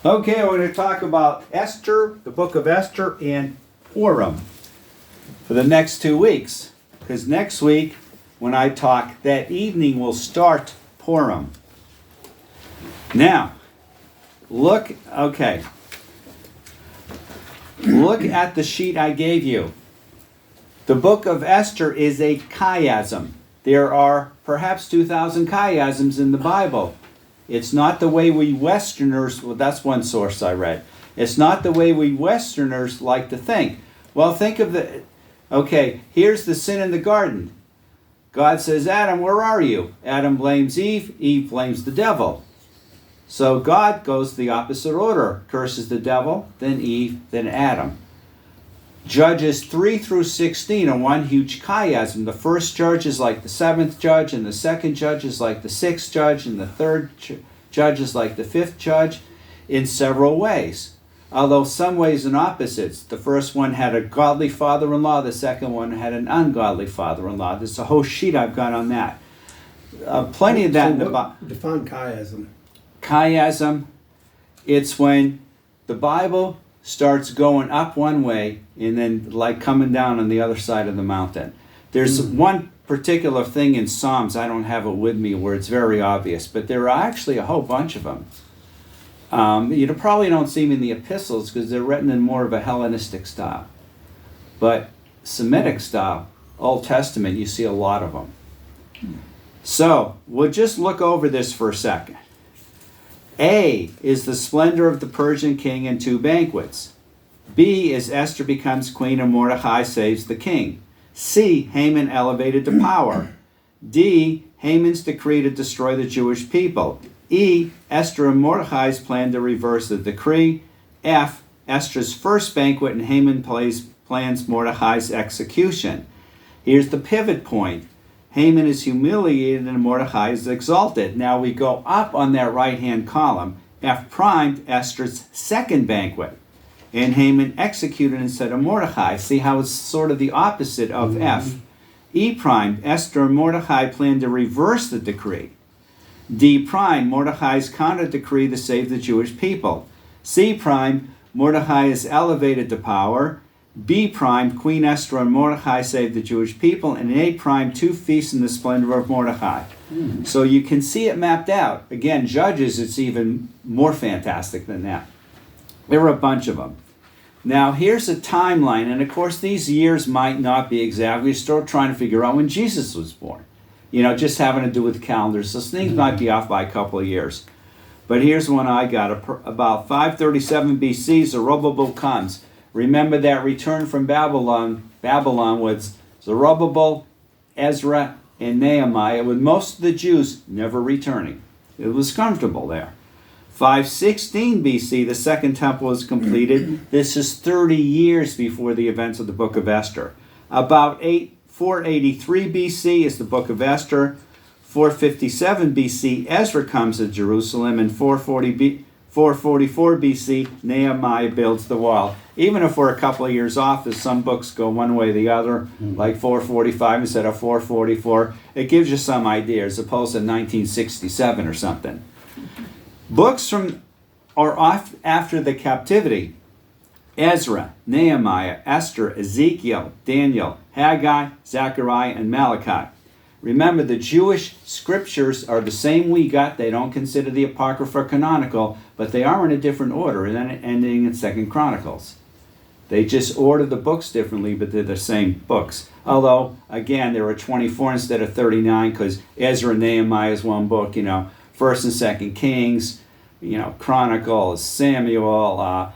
Okay, we're going to talk about Esther, the book of Esther, and Purim for the next 2 weeks. Because next week, when I talk, that evening we'll start Purim. Now, look at the sheet I gave you. The book of Esther is a chiasm. There are perhaps 2,000 chiasms in the Bible. It's not the way we Westerners, well, that's one source I read. It's not the way we Westerners like to think. Well, think of here's the sin in the garden. God says, Adam, where are you? Adam blames Eve. Eve blames the devil. So God goes the opposite order. Curses the devil, then Eve, then Adam. Judges 3 through 16 are one huge chiasm. The first judge is like the seventh judge, and the second judge is like the sixth judge, and the third judge is like the fifth judge in several ways. Although some ways and opposites. The first one had a godly father-in-law, the second one had an ungodly father-in-law. There's a whole sheet I've got on that. Plenty of that in the Bible. Define chiasm. Chiasm, it's when the Bible starts going up one way and then like coming down on the other side of the mountain. There's one particular thing in Psalms, I don't have it with me, where it's very obvious, but there are actually a whole bunch of them. You probably don't see them in the epistles because they're written in more of a Hellenistic style. But Semitic style, Old Testament, you see a lot of them. So, we'll just look over this for a second. A is the splendor of the Persian king and 2 banquets. B is Esther becomes queen and Mordecai saves the king. C, Haman elevated to power. D, Haman's decree to destroy the Jewish people. E, Esther and Mordecai's plan to reverse the decree. F, Esther's first banquet and Haman plans Mordecai's execution. Here's the pivot point. Haman is humiliated and Mordecai is exalted. Now we go up on that right-hand column. F primed, Esther's second banquet. And Haman executed instead of Mordecai. See how it's sort of the opposite of F. E primed, Esther and Mordecai plan to reverse the decree. D prime, Mordecai's counter decree to save the Jewish people. C prime, Mordecai is elevated to power. B prime, Queen Esther and Mordecai save the Jewish people. And A prime, 2 feasts in the splendor of Mordecai. So you can see it mapped out. Again, Judges, it's even more fantastic than that. There are a bunch of them. Now here's a timeline, and of course these years might not be exact. We're still trying to figure out when Jesus was born. Just having to do with calendars. So things might be off by a couple of years. But here's one I got. About 537 BC, Zerubbabel comes. Remember that return from Babylon was Zerubbabel, Ezra, and Nehemiah, with most of the Jews never returning. It was comfortable there. 516 BC, the second temple was completed. This is 30 years before the events of the book of Esther. About 483 BC is the book of Esther. 457 BC, Ezra comes to Jerusalem. And 444 BC, Nehemiah builds the wall. Even if we're a couple of years off, as some books go one way or the other, like 445 instead of 444, it gives you some idea, as opposed to 1967 or something. Books are off after the captivity. Ezra, Nehemiah, Esther, Ezekiel, Daniel, Haggai, Zechariah, and Malachi. Remember, the Jewish scriptures are the same we got. They don't consider the Apocrypha canonical, but they are in a different order, and then ending in 2 Chronicles. They just order the books differently, but they're the same books. Although, again, there are 24 instead of 39, because Ezra and Nehemiah is one book, 1st and 2nd Kings, Chronicles, Samuel,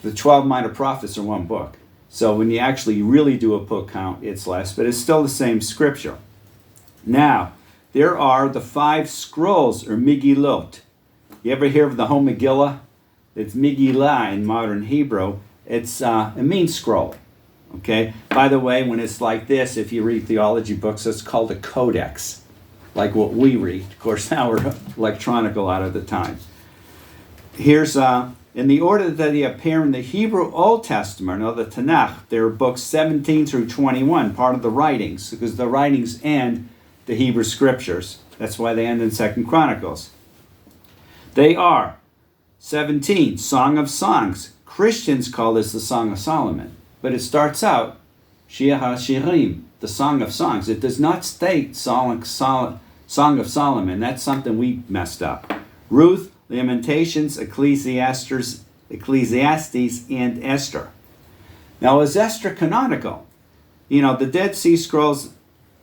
the 12 minor prophets are one book. So when you actually really do a book count, it's less, but it's still the same scripture. Now, there are the 5 scrolls, or Megillot. You ever hear of the whole Megillah? It's Megillah in modern Hebrew. It means scroll. Okay? By the way, when it's like this, if you read theology books, it's called a codex, like what we read. Of course, now we're electronic a lot of the time. Here's, in the order that they appear in the Hebrew Old Testament, or the Tanakh, there are books 17 through 21, part of the writings, because the writings end the Hebrew Scriptures. That's why they end in 2 Chronicles. They are 17, Song of Songs. Christians call this the Song of Solomon, but it starts out Shir HaShirim, the Song of Songs. It does not state Song of Solomon. That's something we messed up. Ruth, Lamentations, Ecclesiastes, and Esther. Now, is Esther canonical? You know, the Dead Sea Scrolls,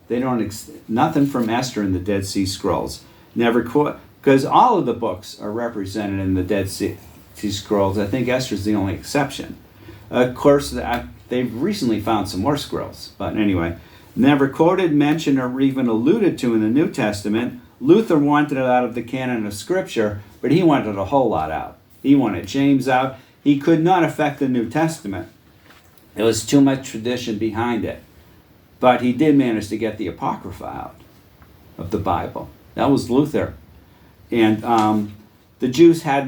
they don't, nothing from Esther in the Dead Sea Scrolls. Never quote, because all of the books are represented in the Dead Sea Scrolls. I think Esther's the only exception. Of course, they've recently found some more scrolls, but anyway, never quoted, mentioned, or even alluded to in the New Testament. Luther wanted it out of the canon of Scripture, but he wanted a whole lot out. He wanted James out. He could not affect the New Testament. There was too much tradition behind it. But he did manage to get the Apocrypha out of the Bible. That was Luther. And the Jews have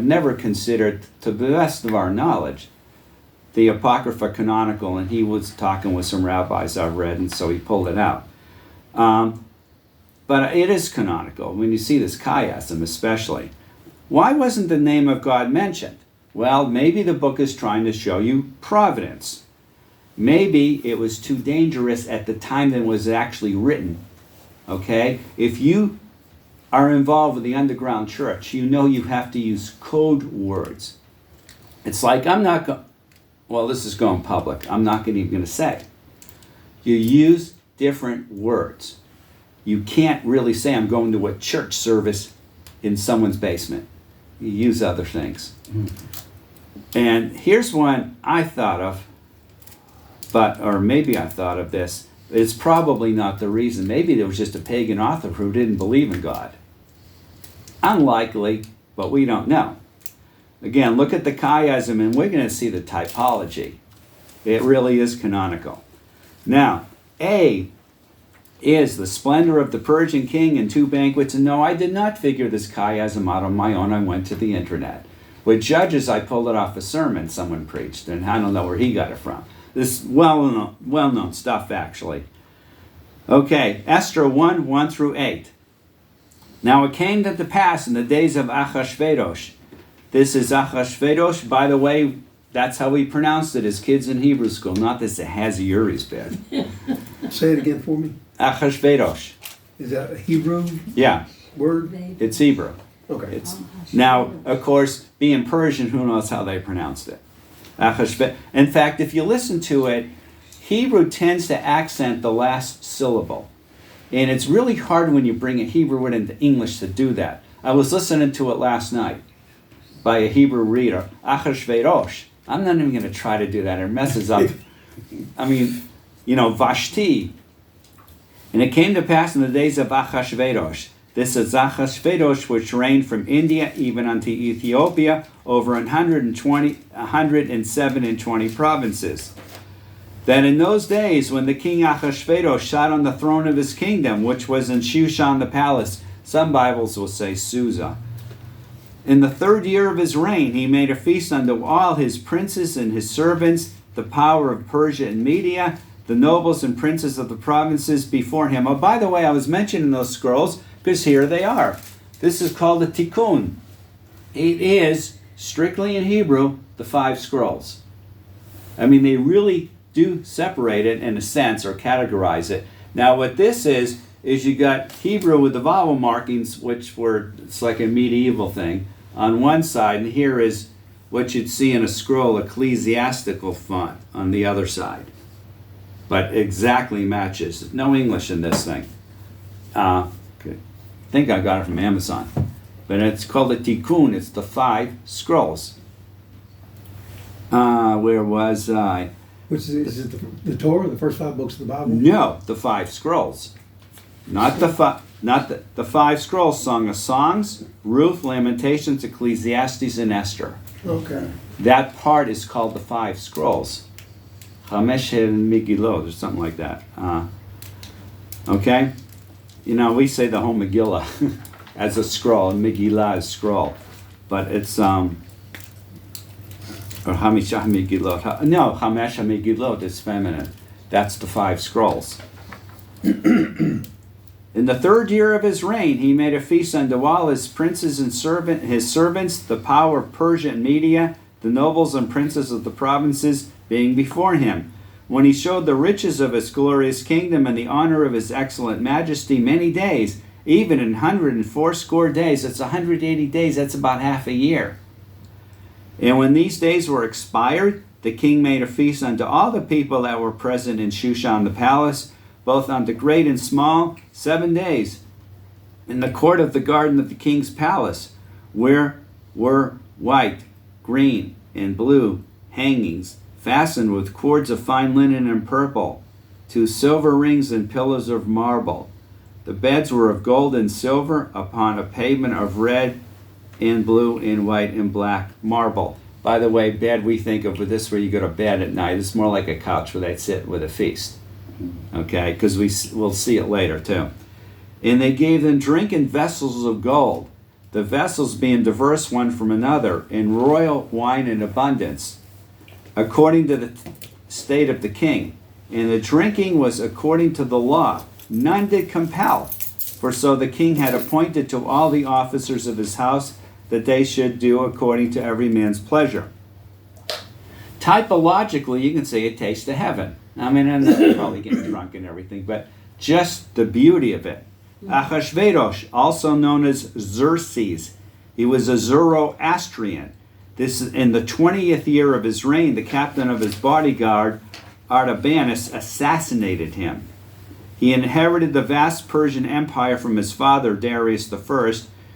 never considered, to the best of our knowledge, the Apocrypha canonical, and he was talking with some rabbis I've read, and so he pulled it out. But it is canonical, when you see this chiasm especially. Why wasn't the name of God mentioned? Well, maybe the book is trying to show you providence. Maybe it was too dangerous at the time that it was actually written. Okay? If you are involved with the underground church, you know you have to use code words. It's like, well, this is going public. I'm not even going to say. You use different words. You can't really say, I'm going to a church service in someone's basement. You use other things. And here's one I thought of, or maybe I thought of this. It's probably not the reason. Maybe there was just a pagan author who didn't believe in God. Unlikely, but we don't know. Again, look at the chiasm, and we're going to see the typology. It really is canonical. Now, A is the splendor of the Persian king and two banquets. And no, I did not figure this chiasm out on my own. I went to the internet. With Judges, I pulled it off a sermon someone preached, and I don't know where he got it from. This well-known stuff, actually. Okay, Esther 1 through 8. Now it came to pass in the days of Achashverosh. This is Achashverosh. By the way, that's how we pronounced it as kids in Hebrew school, not this Ahasuerus bit. Say it again for me. Achashverosh. Is that a Hebrew Yeah, word? it's Hebrew. Okay. Now, of course, being Persian, who knows how they pronounced it? In fact, if you listen to it, Hebrew tends to accent the last syllable. And it's really hard when you bring a Hebrew word into English to do that. I was listening to it last night by a Hebrew reader, Achashverosh. I'm not even going to try to do that. It messes up. I mean, Vashti. And it came to pass in the days of Achashverosh. This is Achashverosh, which reigned from India even unto Ethiopia, over 107 provinces. That in those days, when the king Achashverosh sat on the throne of his kingdom, which was in Shushan the palace, some Bibles will say Susa. In the 3rd year of his reign, he made a feast unto all his princes and his servants, the power of Persia and Media, the nobles and princes of the provinces before him. Oh, by the way, I was mentioning those scrolls because here they are. This is called a tikkun. It is, strictly in Hebrew, the 5 scrolls. I mean, they really do separate it in a sense or categorize it. Now, what this is you got Hebrew with the vowel markings, it's like a medieval thing, on one side, and here is what you'd see in a scroll, ecclesiastical font, on the other side. But exactly matches. No English in this thing. I think I got it from Amazon. But it's called a tikkun. It's the 5 scrolls. Where was I? Which is it the Torah, the first 5 books of the Bible? No, the 5 scrolls. Not the 5 scrolls: Song of Songs, Ruth, Lamentations, Ecclesiastes, and Esther. Okay. That part is called the 5 scrolls. Chamesh Megillot, or something like that. Okay? We say the whole Megillah as a scroll, and Megillah is scroll. But it's, or Hamishah Megillot. No, Chamesh Megillot is feminine. That's the 5 scrolls. Now, Esther 1 1 through 8. Now it came to pass in the days of Achashverosh. This is Achashverosh. This is Achashverosh, which reigned from India even unto Ethiopia, over 107 provinces. That in those days, when the king Achashverosh sat on the throne of his kingdom, which was in Shushan the palace, some Bibles will say Susa. Okay? You know, we say the whole Megillah as a scroll, but it's, In the 3rd year of his reign, he made a feast unto all his princes and his servants, the power of Persia and Media, the nobles and princes of the provinces being before him. When he showed the riches of his glorious kingdom and the honor of his excellent majesty many days, even in 180 days, that's 180 days, that's about half a year. And when these days were expired, the king made a feast unto all the people that were present in Shushan the palace, both unto great and small, 7 days, in the court of the garden of the king's palace, where were white, green, and blue hangings, fastened with cords of fine linen and purple, 2 silver rings and pillars of marble. The beds were of gold and silver upon a pavement of red and blue and white and black marble. By the way, bed we think of with this where you go to bed at night. It's more like a couch where they'd sit with a feast. Okay, because we'll see it later too. And they gave them drink in vessels of gold, the vessels being diverse one from another, and royal wine in abundance, according to the state of the king. And the drinking was according to the law. None did compel, for so the king had appointed to all the officers of his house that they should do according to every man's pleasure. Typologically, you can say it tastes to heaven. I mean, I'm not probably getting drunk and everything, but just the beauty of it. Ahasuerus, also known as Xerxes, he was a Zoroastrian. This is in the 20th year of his reign. The captain of his bodyguard, Artabanus, assassinated him. He inherited the vast Persian Empire from his father, Darius I,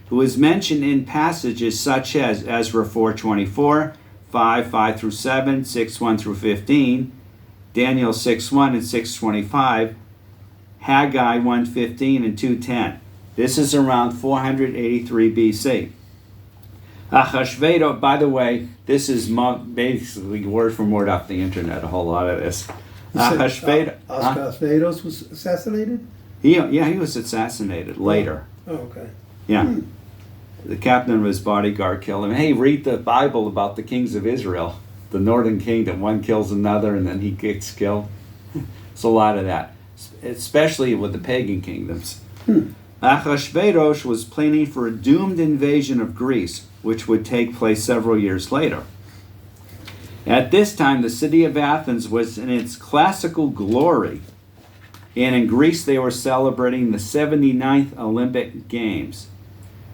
who is mentioned in passages such as Ezra 4:24, 5:5-7, 6:1-15, Daniel 6:1 and 6:25, Haggai 1:15 and 2:10. This is around 483 BC. Ahasuerus, by the way, this is basically word for word off the internet, a whole lot of this. Ahasuerus was assassinated? He was assassinated later. Oh, okay. Yeah. The captain of his bodyguard killed him. Hey, read the Bible about the kings of Israel. The northern kingdom, one kills another and then he gets killed. It's a lot of that, especially with the pagan kingdoms. Ahasuerus was planning for a doomed invasion of Greece, which would take place several years later. At this time, the city of Athens was in its classical glory, and in Greece they were celebrating the 79th Olympic Games.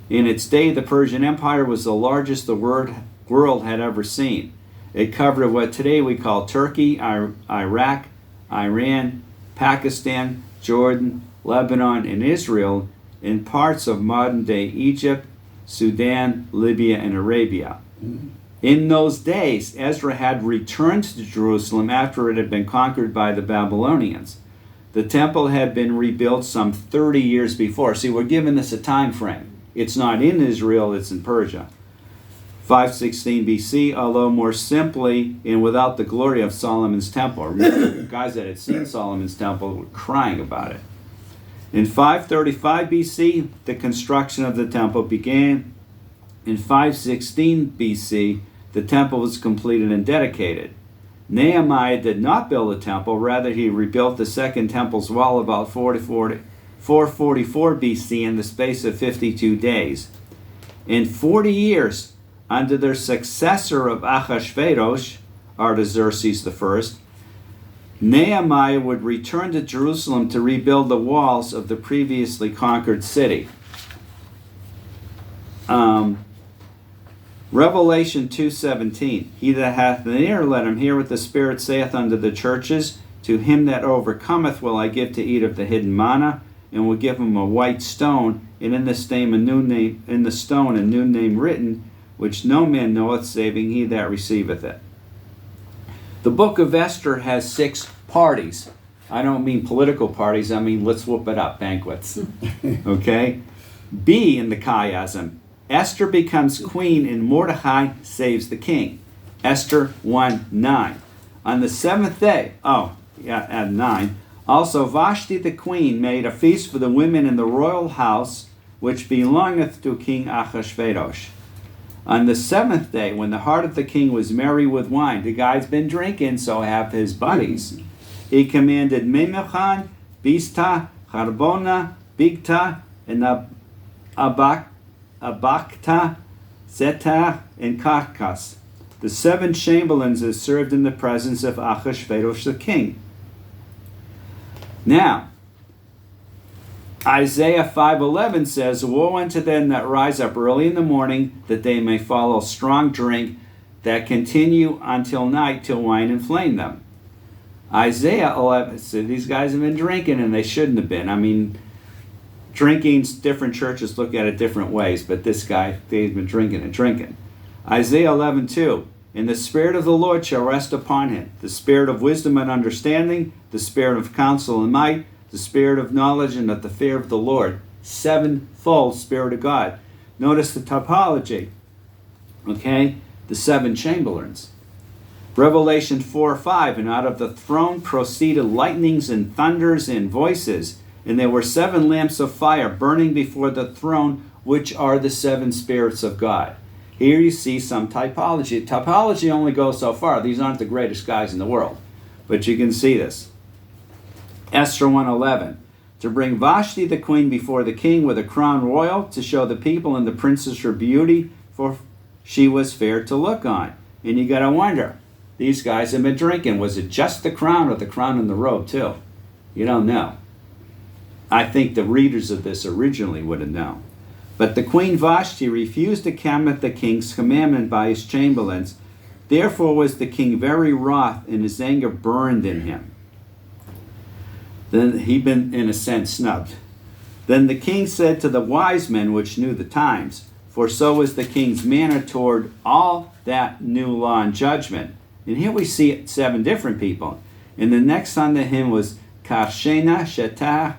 In its day, the Persian Empire was the largest the world had ever seen. It covered what today we call Turkey, Iraq, Iran, Pakistan, Jordan, Lebanon, and Israel, and parts of modern-day Egypt, Sudan, Libya, and Arabia. In those days, Ezra had returned to Jerusalem after it had been conquered by the Babylonians. The temple had been rebuilt some 30 years before. See, we're given this a time frame. It's not in Israel, it's in Persia. 516 BC, although more simply and without the glory of Solomon's temple. Remember, the guys that had seen Solomon's temple were crying about it. In 535 BC, the construction of the temple began. In 516 BC, the temple was completed and dedicated. Nehemiah did not build a temple, rather he rebuilt the second temple's wall about 444 BC in the space of 52 days. In 40 years, under their successor of Ahasuerus, Artaxerxes I, Nehemiah would return to Jerusalem to rebuild the walls of the previously conquered city. Revelation 2:17, he that hath an ear, let him hear what the Spirit saith unto the churches. To him that overcometh will I give to eat of the hidden manna, and will give him a white stone, and in the stone a new name written, which no man knoweth, saving he that receiveth it. The book of Esther has 6 parties. I don't mean political parties, I mean let's whoop it up banquets. Okay? B in the chiasm. Esther becomes queen and Mordecai saves the king. Esther 1:9. On the 7th day, at 9, also Vashti the queen made a feast for the women in the royal house, which belongeth to King Ahasuerus. On the 7th day, when the heart of the king was merry with wine, the guy's been drinking, so have his buddies. He commanded Memucan, Bista, Harbona, Bigta, and Abakta, Zeta, and Karkas. The 7 chamberlains that served in the presence of Achashverosh the king. Now, Isaiah 5:11 says, "Woe unto them that rise up early in the morning, that they may follow strong drink, that continue until night, till wine inflame them." Isaiah 11 said these guys have been drinking, and they shouldn't have been. I mean, drinking, different churches look at it different ways, but this guy, they've been drinking and drinking. Isaiah 11:2, "And the Spirit of the Lord shall rest upon him, the Spirit of wisdom and understanding, the Spirit of counsel and might, the Spirit of knowledge and of the fear of the Lord." 7-fold Spirit of God. Notice the typology. Okay? The 7 chamberlains. Revelation 4:5, "And out of the throne proceeded lightnings and thunders and voices, and there were 7 lamps of fire burning before the throne, which are the 7 spirits of God." Here you see some typology. Typology only goes so far. These aren't the greatest guys in the world. But you can see this. Esther 1:11, "To bring Vashti the queen before the king with a crown royal, to show the people and the princes her beauty, for she was fair to look on." And you got to wonder, these guys have been drinking. Was it just the crown or the crown and the robe too? You don't know. I think the readers of this originally would have known. But the queen Vashti refused to come at the king's commandment by his chamberlains. Therefore was the king very wroth, and his anger burned in him. Then he'd been, in a sense, snubbed. Then the king said to the wise men which knew the times, for so was the king's manner toward all that new law and judgment. And here we see 7 different people. And the next unto him was Karshena, Shetah,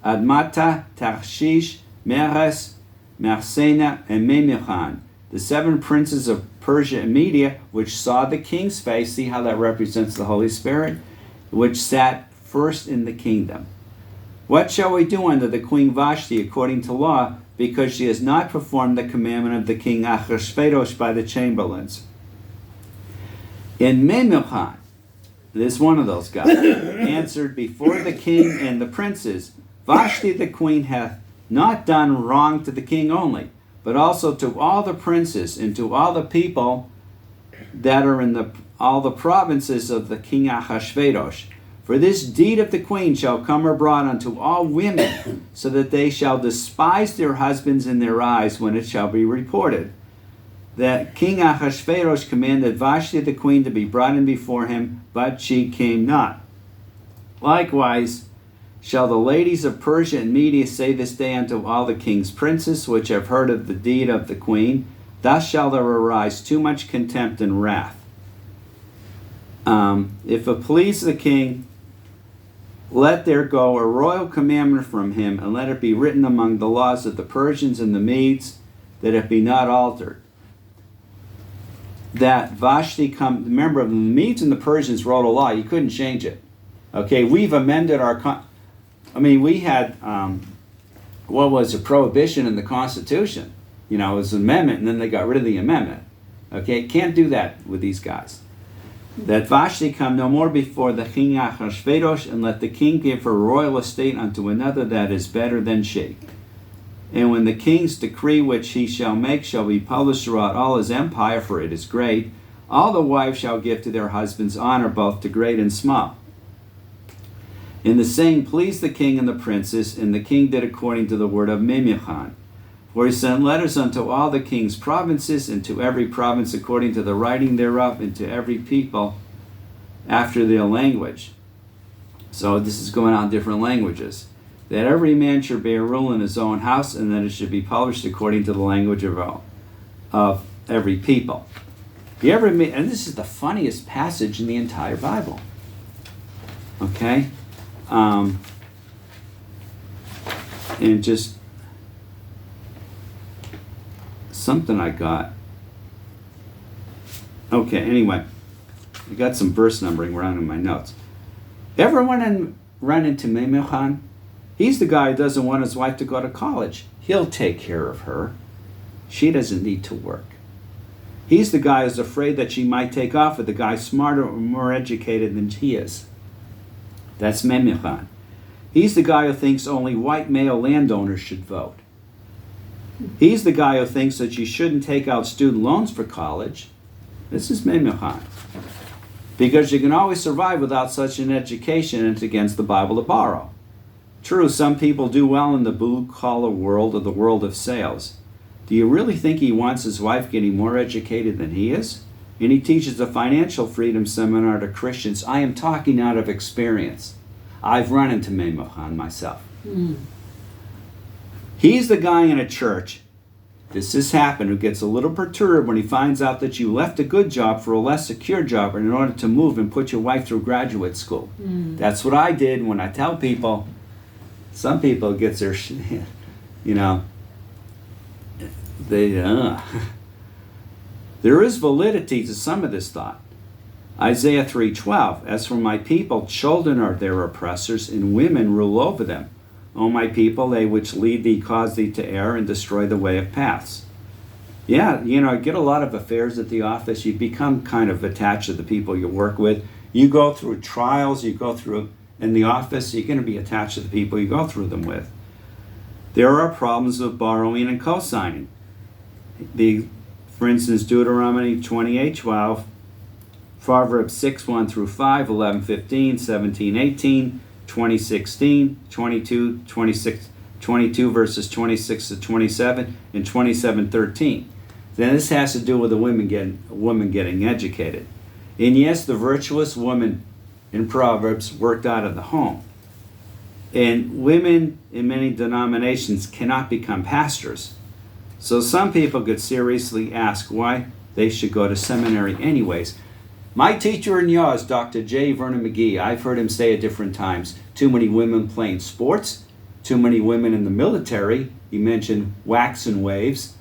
Admata, Tarshish, Meres, Marsena, and Memucan, the 7 princes of Persia and Media, which saw the king's face. See how that represents the Holy Spirit? Which sat first in the kingdom. What shall we do unto the queen Vashti according to law, because she has not performed the commandment of the king Achashverosh by the chamberlains? And Memucan, this one of those guys, answered before the king and the princes, Vashti the queen hath not done wrong to the king only, but also to all the princes and to all the people that are in all the provinces of the king Ahasuerus. For this deed of the queen shall come abroad unto all women, so that they shall despise their husbands in their eyes when it shall be reported that King Ahasuerus commanded Vashti the queen to be brought in before him, but she came not. Likewise shall the ladies of Persia and Media say this day unto all the king's princes, which have heard of the deed of the queen, thus shall there arise too much contempt and wrath. If it please the king, let there go a royal commandment from him, and let it be written among the laws of the Persians and the Medes, that it be not altered. That Vashti come, remember, the Medes and the Persians wrote a law, you couldn't change it. Okay, we've amended our, we had, what was a prohibition in the Constitution. You know, it was an amendment, and then they got rid of the amendment. Okay, can't do that with these guys. That Vashti come no more before the king Ahasuerus, and let the king give her royal estate unto another that is better than she. And when the king's decree which he shall make shall be published throughout all his empire, for it is great, all the wives shall give to their husbands honor, both to great and small. And the saying pleased the king and the princes, and the king did according to the word of Memucan. For he sent letters unto all the king's provinces, and to every province according to the writing thereof, and to every people after their language. So this is going on in different languages. That every man should bear rule in his own house, and that it should be published according to the language of every people. And this is the funniest passage in the entire Bible. Okay? And just something I got. Okay, anyway. I got some verse numbering around in my notes. Everyone run into Memucan? He's the guy who doesn't want his wife to go to college. He'll take care of her. She doesn't need to work. He's the guy who's afraid that she might take off with the guy smarter or more educated than he is. That's Memucan. He's the guy who thinks only white male landowners should vote. He's the guy who thinks that you shouldn't take out student loans for college. This is Meimei. Because you can always survive without such an education, and it's against the Bible to borrow. True, some people do well in the blue-collar world or the world of sales. Do you really think he wants his wife getting more educated than he is? And he teaches a financial freedom seminar to Christians. I am talking out of experience. I've run into Meimei myself. He's the guy in a church, this has happened, who gets a little perturbed when he finds out that you left a good job for a less secure job in order to move and put your wife through graduate school. That's what I did when I tell people. Some people get their, There is validity to some of this thought. Isaiah 3:12, as for my people, children are their oppressors, and women rule over them. O my people, they which lead thee cause thee to err and destroy the way of paths. Yeah, I get a lot of affairs at the office. You become kind of attached to the people you work with. You go through trials, you go through in the office, you're going to be attached to the people you go through them with. There are problems with borrowing and co-signing. For instance, Deuteronomy 28:12, Proverbs 6:1 through 5, 11:15, 17:18, 20:16, 22 verses 26 to 27, and 27:13. Then this has to do with a woman getting educated. And yes, the virtuous woman in Proverbs worked out of the home. And women in many denominations cannot become pastors. So some people could seriously ask why they should go to seminary anyways. My teacher and yours, Dr. J. Vernon McGee, I've heard him say at different times, too many women playing sports, too many women in the military. He mentioned wax and waves.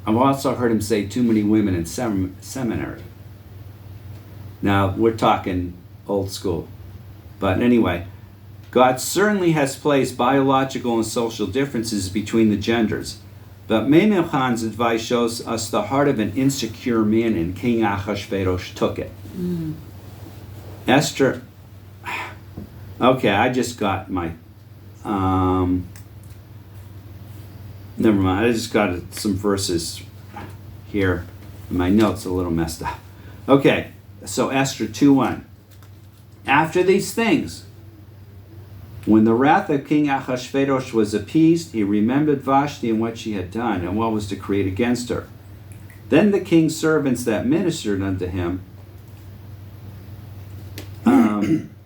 I've also heard him say too many women in seminary. Now, we're talking old school. But anyway, God certainly has placed biological and social differences between the genders. But Meimei's advice shows us the heart of an insecure man, and King Ahasuerus took it. Esther, okay, I just got my, never mind, I just got some verses here. My notes a little messed up. Okay, so Esther 2:1. After these things, when the wrath of King Ahasuerus was appeased, he remembered Vashti and what she had done, and what was decreed against her. Then the king's servants that ministered unto him,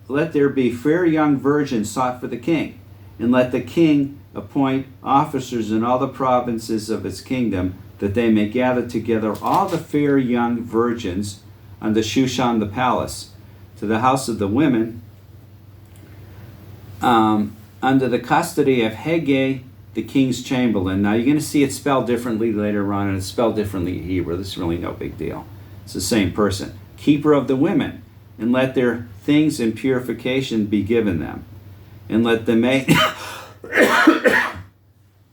let there be fair young virgins sought for the king, and let the king appoint officers in all the provinces of his kingdom, that they may gather together all the fair young virgins unto Shushan the palace, to the house of the women, under the custody of Haggai, the king's chamberlain. Now you're going to see it spelled differently later on, and it's spelled differently in Hebrew. This is really no big deal. It's the same person. Keeper of the women, and let their things in purification be given them, and let the maid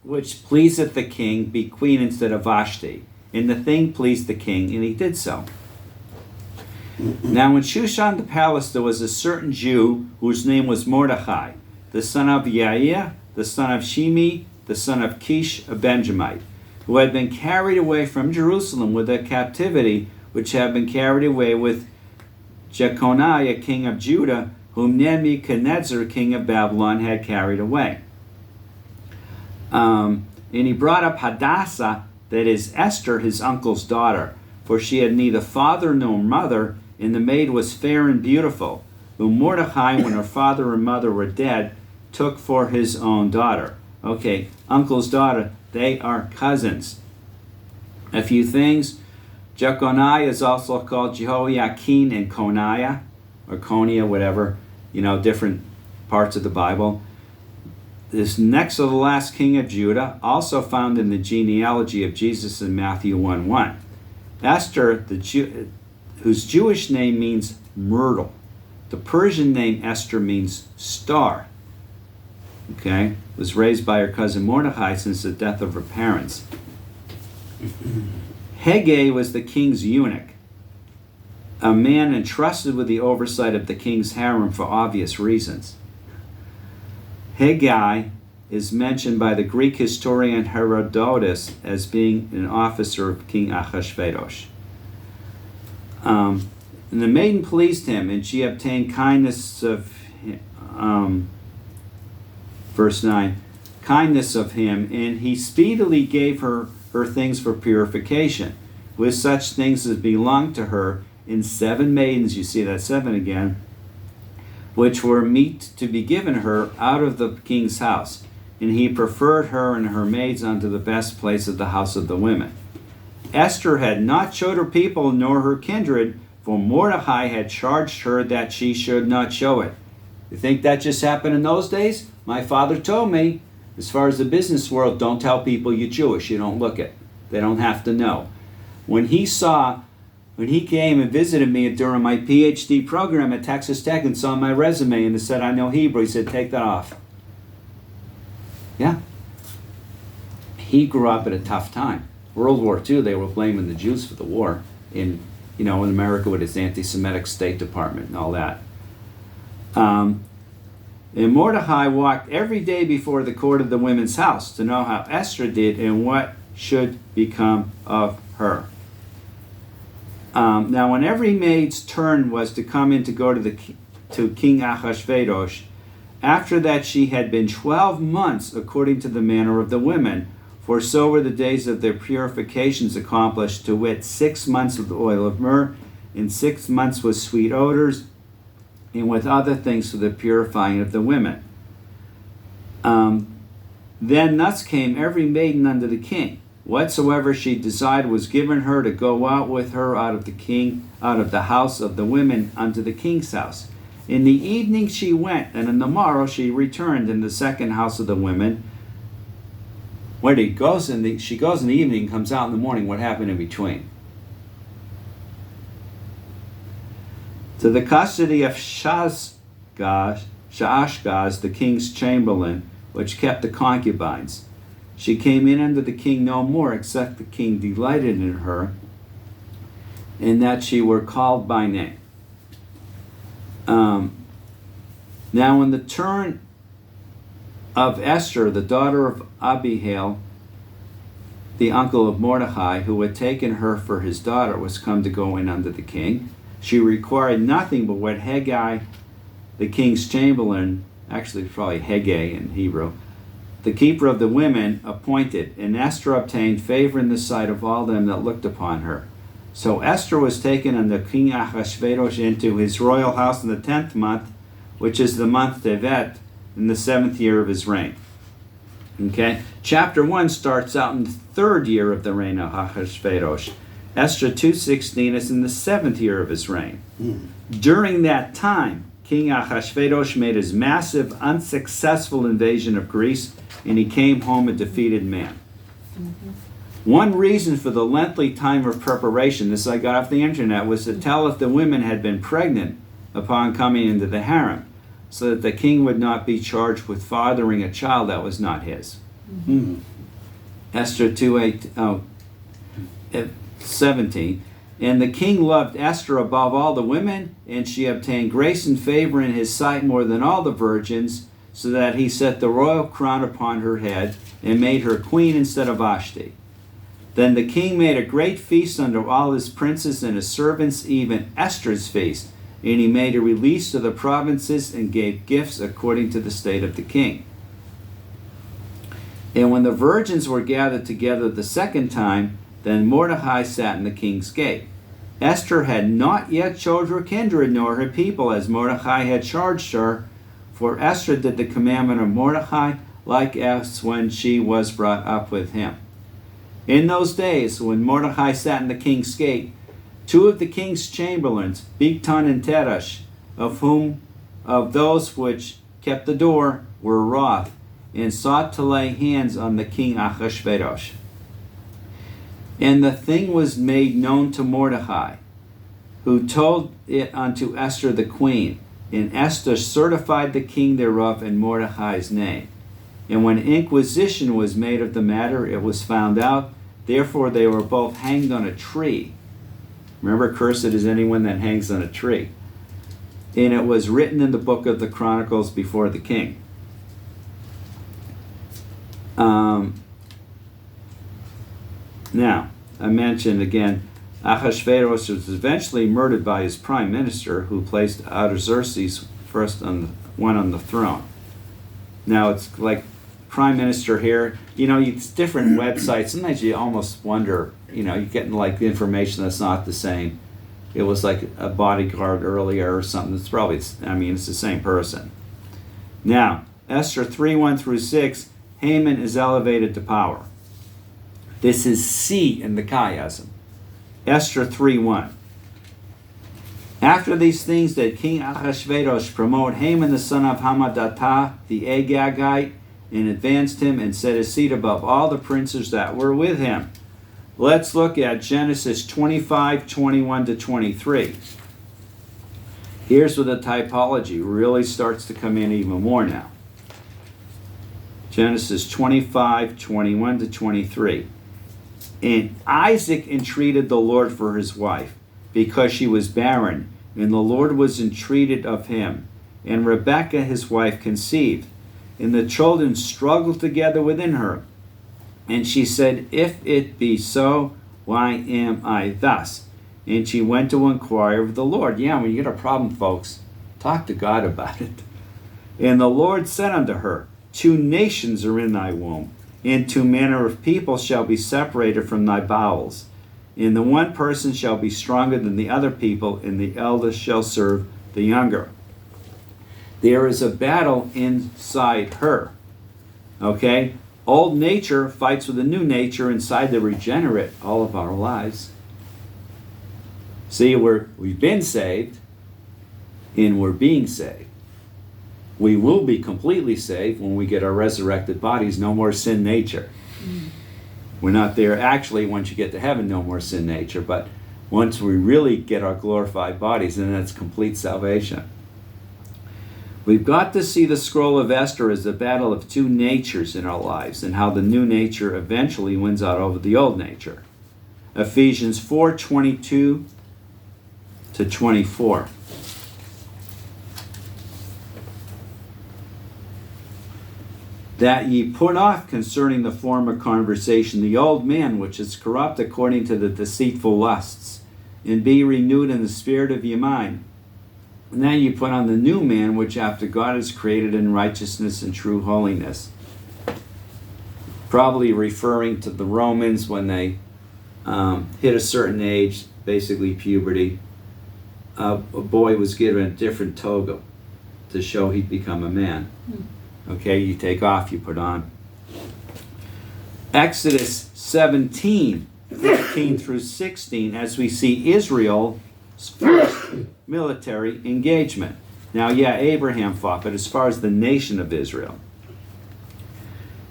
which pleaseth the king be queen instead of Vashti. And the thing pleased the king, and he did so. Now in Shushan the palace there was a certain Jew whose name was Mordecai, the son of Yair, the son of Shimi, the son of Kish, a Benjamite, who had been carried away from Jerusalem with a captivity which had been carried away with Jeconiah, king of Judah, whom Nebuchadnezzar, king of Babylon, had carried away. And he brought up Hadassah, that is Esther, his uncle's daughter, for she had neither father nor mother, and the maid was fair and beautiful, whom Mordecai, when her father and mother were dead, took for his own daughter. Okay, uncle's daughter, they are cousins. A few things. Jeconiah is also called Jehoiakim and Coniah, or Conia, whatever, different parts of the Bible. This next to the last king of Judah, also found in the genealogy of Jesus in Matthew 1:1. Esther, whose Jewish name means myrtle. The Persian name Esther means star. Okay? Was raised by her cousin Mordecai since the death of her parents. Haggai was the king's eunuch, a man entrusted with the oversight of the king's harem for obvious reasons. Haggai is mentioned by the Greek historian Herodotus as being an officer of King Ahasuerus. And the maiden pleased him, and she obtained kindness of verse 9, kindness of him, and he speedily gave her things for purification, with such things as belonged to her, in 7 maidens, you see that 7 again, which were meet to be given her out of the king's house. And he preferred her and her maids unto the best place of the house of the women. Esther had not showed her people nor her kindred, for Mordecai had charged her that she should not show it. You think that just happened in those days? My father told me, as far as the business world, don't tell people you're Jewish. You don't look it. They don't have to know. When he came and visited me during my PhD program at Texas Tech and saw my resume and it said, I know Hebrew, he said, take that off. Yeah. He grew up at a tough time. World War II, they were blaming the Jews for the war in America with its anti-Semitic State Department and all that. And Mordecai walked every day before the court of the women's house to know how Esther did and what should become of her. Now, when every maid's turn was to come in to go to King Ahasuerus, after that she had been 12 months according to the manner of the women, for so were the days of their purifications accomplished, to wit, 6 months with the oil of myrrh, and 6 months with sweet odors, and with other things for the purifying of the women. Then thus came every maiden unto the king. Whatsoever she desired was given her to go out with her out of the house of the women unto the king's house. In the evening she went, and in the morrow she returned in the second house of the women. She goes in the evening, comes out in the morning. What happened in between? To the custody of Shaashgaz, the king's chamberlain, which kept the concubines. She came in unto the king no more, except the king delighted in her, in that she were called by name. Now in the turn of Esther, the daughter of Abihail, the uncle of Mordecai, who had taken her for his daughter, was come to go in unto the king. She required nothing but what Haggai, the king's chamberlain, actually probably Haggai in Hebrew, the keeper of the women, appointed, and Esther obtained favor in the sight of all them that looked upon her. So Esther was taken unto King Ahasuerus into his royal house in the 10th month, which is the month Tevet, in the 7th year of his reign. Okay, chapter 1 starts out in the 3rd year of the reign of Ahasuerus. Esther 2:16 is in the 7th year of his reign. During that time, King Ahasuerus made his massive, unsuccessful invasion of Greece, and he came home a defeated man. One reason for the lengthy time of preparation, this I got off the internet, was to tell if the women had been pregnant upon coming into the harem, so that the king would not be charged with fathering a child that was not his. Esther 2:17. And the king loved Esther above all the women, and she obtained grace and favor in his sight more than all the virgins, so that he set the royal crown upon her head, and made her queen instead of Vashti. Then the king made a great feast unto all his princes and his servants, even Esther's feast. And he made a release to the provinces and gave gifts according to the state of the king. And when the virgins were gathered together the second time, then Mordecai sat in the king's gate. Esther had not yet showed her kindred nor her people, as Mordecai had charged her, for Esther did the commandment of Mordecai, like as when she was brought up with him. In those days, when Mordecai sat in the king's gate, 2 of the king's chamberlains, Bigtan and Teresh, of those which kept the door, were wroth, and sought to lay hands on the king Ahasuerus. And the thing was made known to Mordecai, who told it unto Esther the queen. And Esther certified the king thereof in Mordecai's name. And when inquisition was made of the matter, it was found out. Therefore they were both hanged on a tree. Remember, cursed is anyone that hangs on a tree. And it was written in the book of the Chronicles before the king. Now, I mentioned again, Ahasuerus was eventually murdered by his prime minister, who placed Artaxerxes first on the throne. Now it's like prime minister here. It's different websites. Sometimes you almost wonder. You're getting like information that's not the same. It was like a bodyguard earlier or something. It's probably. It's the same person. Now, Esther 3:1-6. Haman is elevated to power. This is C in the chiasm. Esther 3:1. After these things did King Ahasuerus promote Haman the son of Hammedatha the Agagite, and advanced him and set his seat above all the princes that were with him. Let's look at Genesis 25:21-23. Here's where the typology really starts to come in even more now. Genesis 25:21-23. And Isaac entreated the Lord for his wife, because she was barren, and the Lord was entreated of him. And Rebekah his wife conceived, and the children struggled together within her. And she said, If it be so, why am I thus? And she went to inquire of the Lord. Yeah, when you get a problem, folks, talk to God about it. And the Lord said unto her, 2 nations are in thy womb, and 2 manner of people shall be separated from thy bowels. And the one person shall be stronger than the other people, and the eldest shall serve the younger. There is a battle inside her. Okay? Old nature fights with the new nature inside the regenerate all of our lives. See, we've been saved, and we're being saved. We will be completely saved when we get our resurrected bodies, no more sin nature. We're not there actually once you get to heaven, no more sin nature, but once we really get our glorified bodies, then that's complete salvation. We've got to see the Scroll of Esther as the battle of 2 natures in our lives, and how the new nature eventually wins out over the old nature. Ephesians 4:22-24. That ye put off concerning the former conversation the old man which is corrupt according to the deceitful lusts, and be renewed in the spirit of your mind. And then you put on the new man which after God is created in righteousness and true holiness. Probably referring to the Romans when they hit a certain age, basically puberty. A boy was given a different toga to show he'd become a man. Okay, you take off, you put on. Exodus 17:15-16, as we see Israel's first military engagement. Now, yeah, Abraham fought, but as far as the nation of Israel.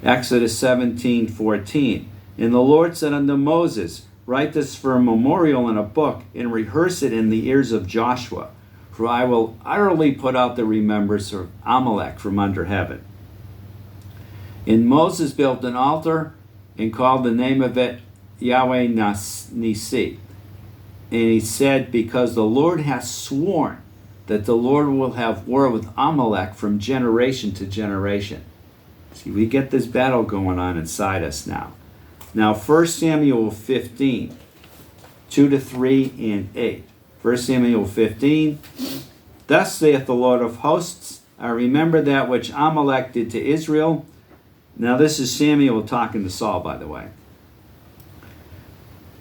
Exodus 17:14. And the Lord said unto Moses, Write this for a memorial in a book, and rehearse it in the ears of Joshua. For I will utterly put out the remembrance of Amalek from under heaven. And Moses built an altar and called the name of it Yahweh Nisi. And he said, Because the Lord hath sworn that the Lord will have war with Amalek from generation to generation. See, we get this battle going on inside us now. Now, 1 Samuel 15, 2-3 and 8. 1 Samuel 15, Thus saith the Lord of hosts, I remember that which Amalek did to Israel. Now this is Samuel talking to Saul, by the way.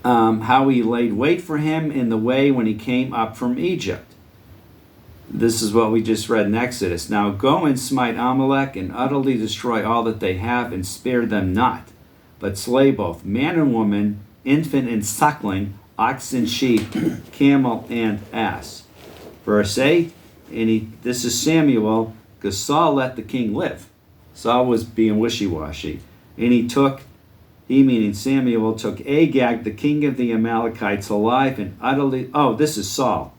How he laid wait for him in the way when he came up from Egypt. This is what we just read in Exodus. Now go and smite Amalek and utterly destroy all that they have and spare them not, but slay both man and woman, infant and suckling, ox and sheep, camel and ass. Verse 8, this is Samuel, because Saul let the king live. Saul was being wishy-washy. And he meaning Samuel, took Agag, the king of the Amalekites, alive and utterly... Oh, this is Saul.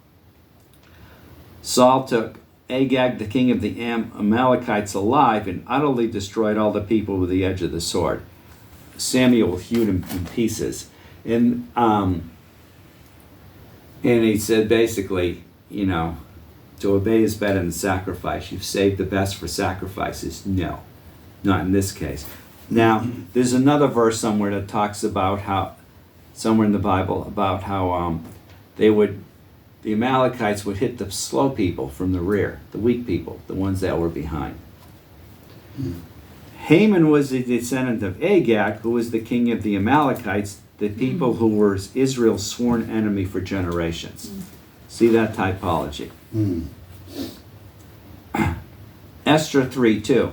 Saul took Agag, the king of the Amalekites, alive and utterly destroyed all the people with the edge of the sword. Samuel hewed him in pieces. And he said basically, to obey is better than sacrifice. You've saved the best for sacrifices. No, not in this case. Now, there's another verse somewhere that talks about how, somewhere in the Bible, about how the Amalekites would hit the slow people from the rear, the weak people, the ones that were behind. Haman was a descendant of Agag, who was the king of the Amalekites, the people who were Israel's sworn enemy for generations. See that typology. Esther 3:2.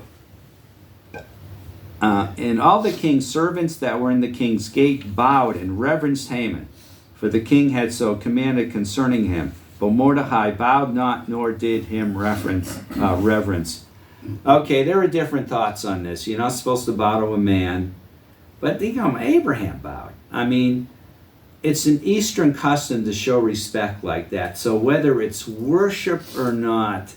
And all the king's servants that were in the king's gate bowed and reverenced Haman, for the king had so commanded concerning him. But Mordecai bowed not, nor did him reverence. Okay, there are different thoughts on this. You're not supposed to bow to a man. But Abraham bowed. I mean, it's an Eastern custom to show respect like that. So whether it's worship or not,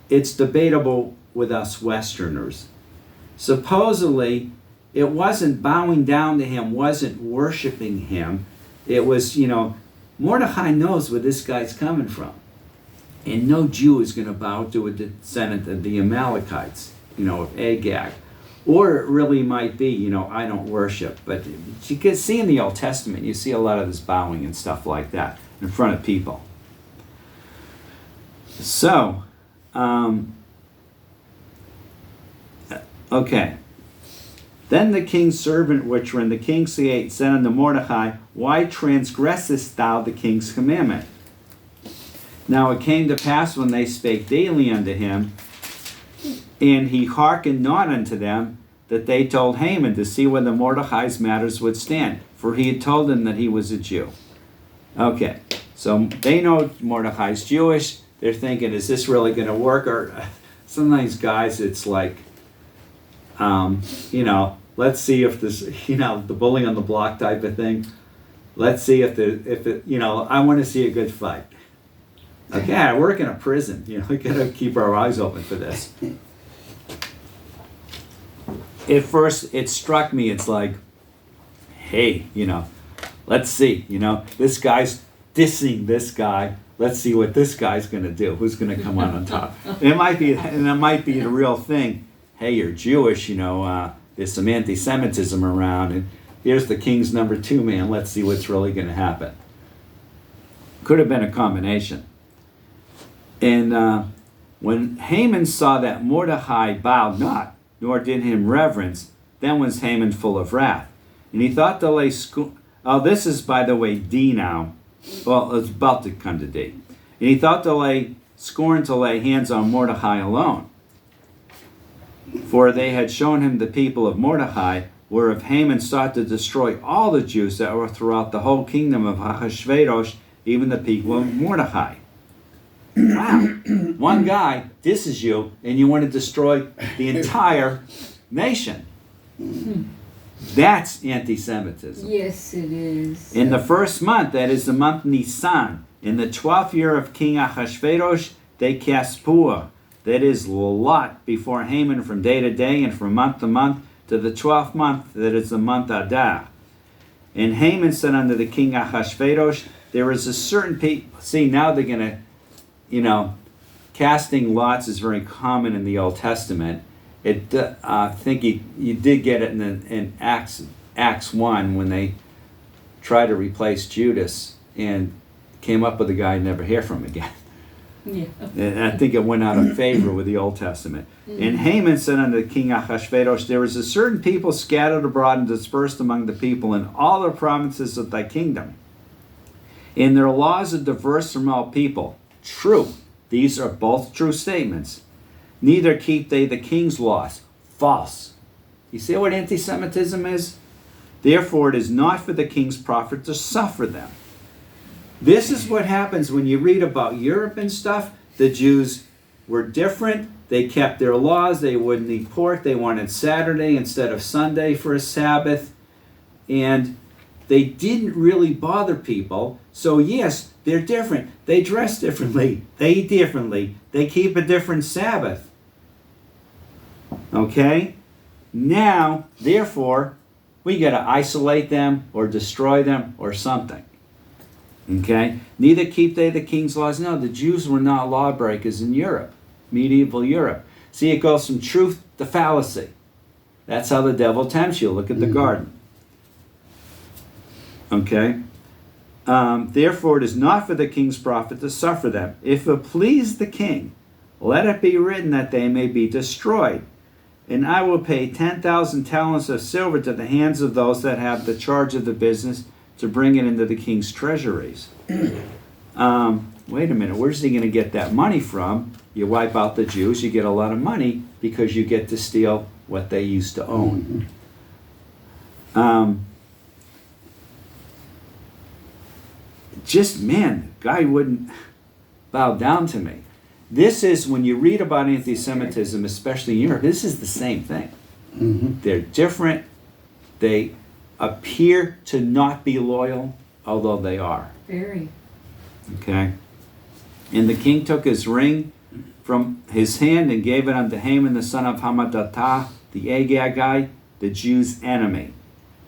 it's debatable with us Westerners. Supposedly, it wasn't bowing down to him, wasn't worshiping him. It was, Mordecai knows where this guy's coming from. And no Jew is going to bow to a descendant of the Amalekites, of Agag. Or it really might be, I don't worship. But you can see in the Old Testament, you see a lot of this bowing and stuff like that in front of people. So, okay. Then the king's servant which were in the king's gate said unto Mordecai, Why transgressest thou the king's commandment? Now it came to pass when they spake daily unto him, and he hearkened not unto them, that they told Haman to see whether Mordecai's matters would stand, for he had told them that he was a Jew. Okay, so they know Mordecai's Jewish. They're thinking, is this really going to work? Or sometimes, guys, it's like, let's see if this, the bully on the block type of thing. Let's see if I want to see a good fight. Okay, I work in a prison. We got to keep our eyes open for this. At first, it struck me, it's like, hey, let's see, this guy's dissing this guy. Let's see what this guy's going to do. Who's going to come out on top? It might be the real thing. Hey, you're Jewish, there's some anti-Semitism around, and here's the king's number 2 man. Let's see what's really going to happen. Could have been a combination. And when Haman saw that Mordecai bowed not, nor did him reverence, then was Haman full of wrath. And he thought to lay this is, by the way, D now. Well, it's about to come to D. And he thought to scorn to lay hands on Mordecai alone. For they had shown him the people of Mordecai, whereof Haman sought to destroy all the Jews that were throughout the whole kingdom of Ahasuerus, even the people of Mordecai. Wow, one guy disses you and you want to destroy the entire nation. That's anti-Semitism. Yes, it is. In the first month, that is the month Nisan, in the 12th year of King Ahasuerus, they cast pur, that is lot, before Haman from day to day and from month to month, to the 12th month, that is the month Adar. And Haman said unto the king Ahasuerus, there is a certain people. See, now they're going to, casting lots is very common in the Old Testament. I think you did get it in Acts 1 when they tried to replace Judas and came up with a guy you never hear from again. Yeah. And I think it went out of favor with the Old Testament. And Haman said unto King Ahasuerus, there is a certain people scattered abroad and dispersed among the people in all the provinces of thy kingdom. And their laws are diverse from all people. True. These are both true statements. Neither keep they the king's laws. False. You see what anti-Semitism is? Therefore it is not for the king's profit to suffer them. This is what happens when you read about Europe and stuff. The Jews were different. They kept their laws. They wouldn't eat pork. They wanted Saturday instead of Sunday for a Sabbath. And they didn't really bother people. So yes, they're different. They dress differently. They eat differently. They keep a different Sabbath. Okay? Now, therefore, we got to isolate them or destroy them or something. Okay? Neither keep they the king's laws. No, the Jews were not lawbreakers in Europe, medieval Europe. See, it goes from truth to fallacy. That's how the devil tempts you. Look at the garden. Okay? Therefore it is not for the king's profit to suffer them. If it please the king, let it be written that they may be destroyed. And I will pay 10,000 talents of silver to the hands of those that have the charge of the business to bring it into the king's treasuries. Wait a minute, where's he going to get that money from? You wipe out the Jews, you get a lot of money because you get to steal what they used to own. Man, the guy wouldn't bow down to me. This is, when you read about anti-Semitism, especially in Europe, this is the same thing. They're different. They appear to not be loyal, although they are. Very. Okay? And the king took his ring from his hand and gave it unto Haman the son of Hammedatha, the Agagite, the Jews' enemy.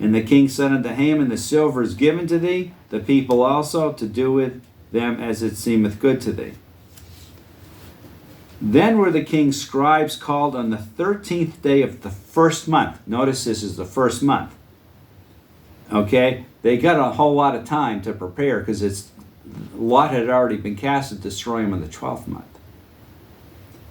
And the king said unto Haman, the silver is given to thee, the people also, to do with them as it seemeth good to thee. Then were the king's scribes called on the 13th day of the first month. Notice this is the first month. Okay? They got a whole lot of time to prepare because Lot had already been cast to destroy him in the 12th month.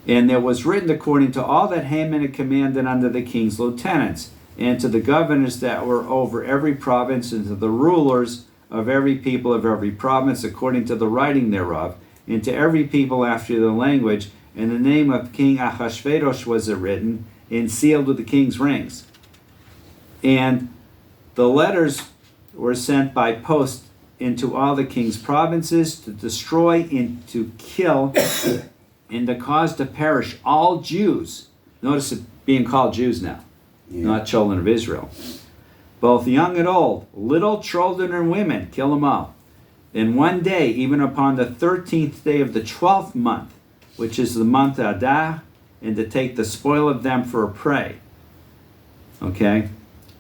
And there was written according to all that Haman had commanded unto the king's lieutenants, and to the governors that were over every province, and to the rulers of every people of every province, according to the writing thereof, and to every people after the language. And the name of King Ahasuerus was written, and sealed with the king's rings. And the letters were sent by post into all the king's provinces to destroy and to kill and to cause to perish all Jews. Notice it being called Jews now, not children of Israel. Both young and old, little children and women, kill them all. In one day, even upon the 13th day of the 12th month, which is the month Adar, and to take the spoil of them for a prey. Okay?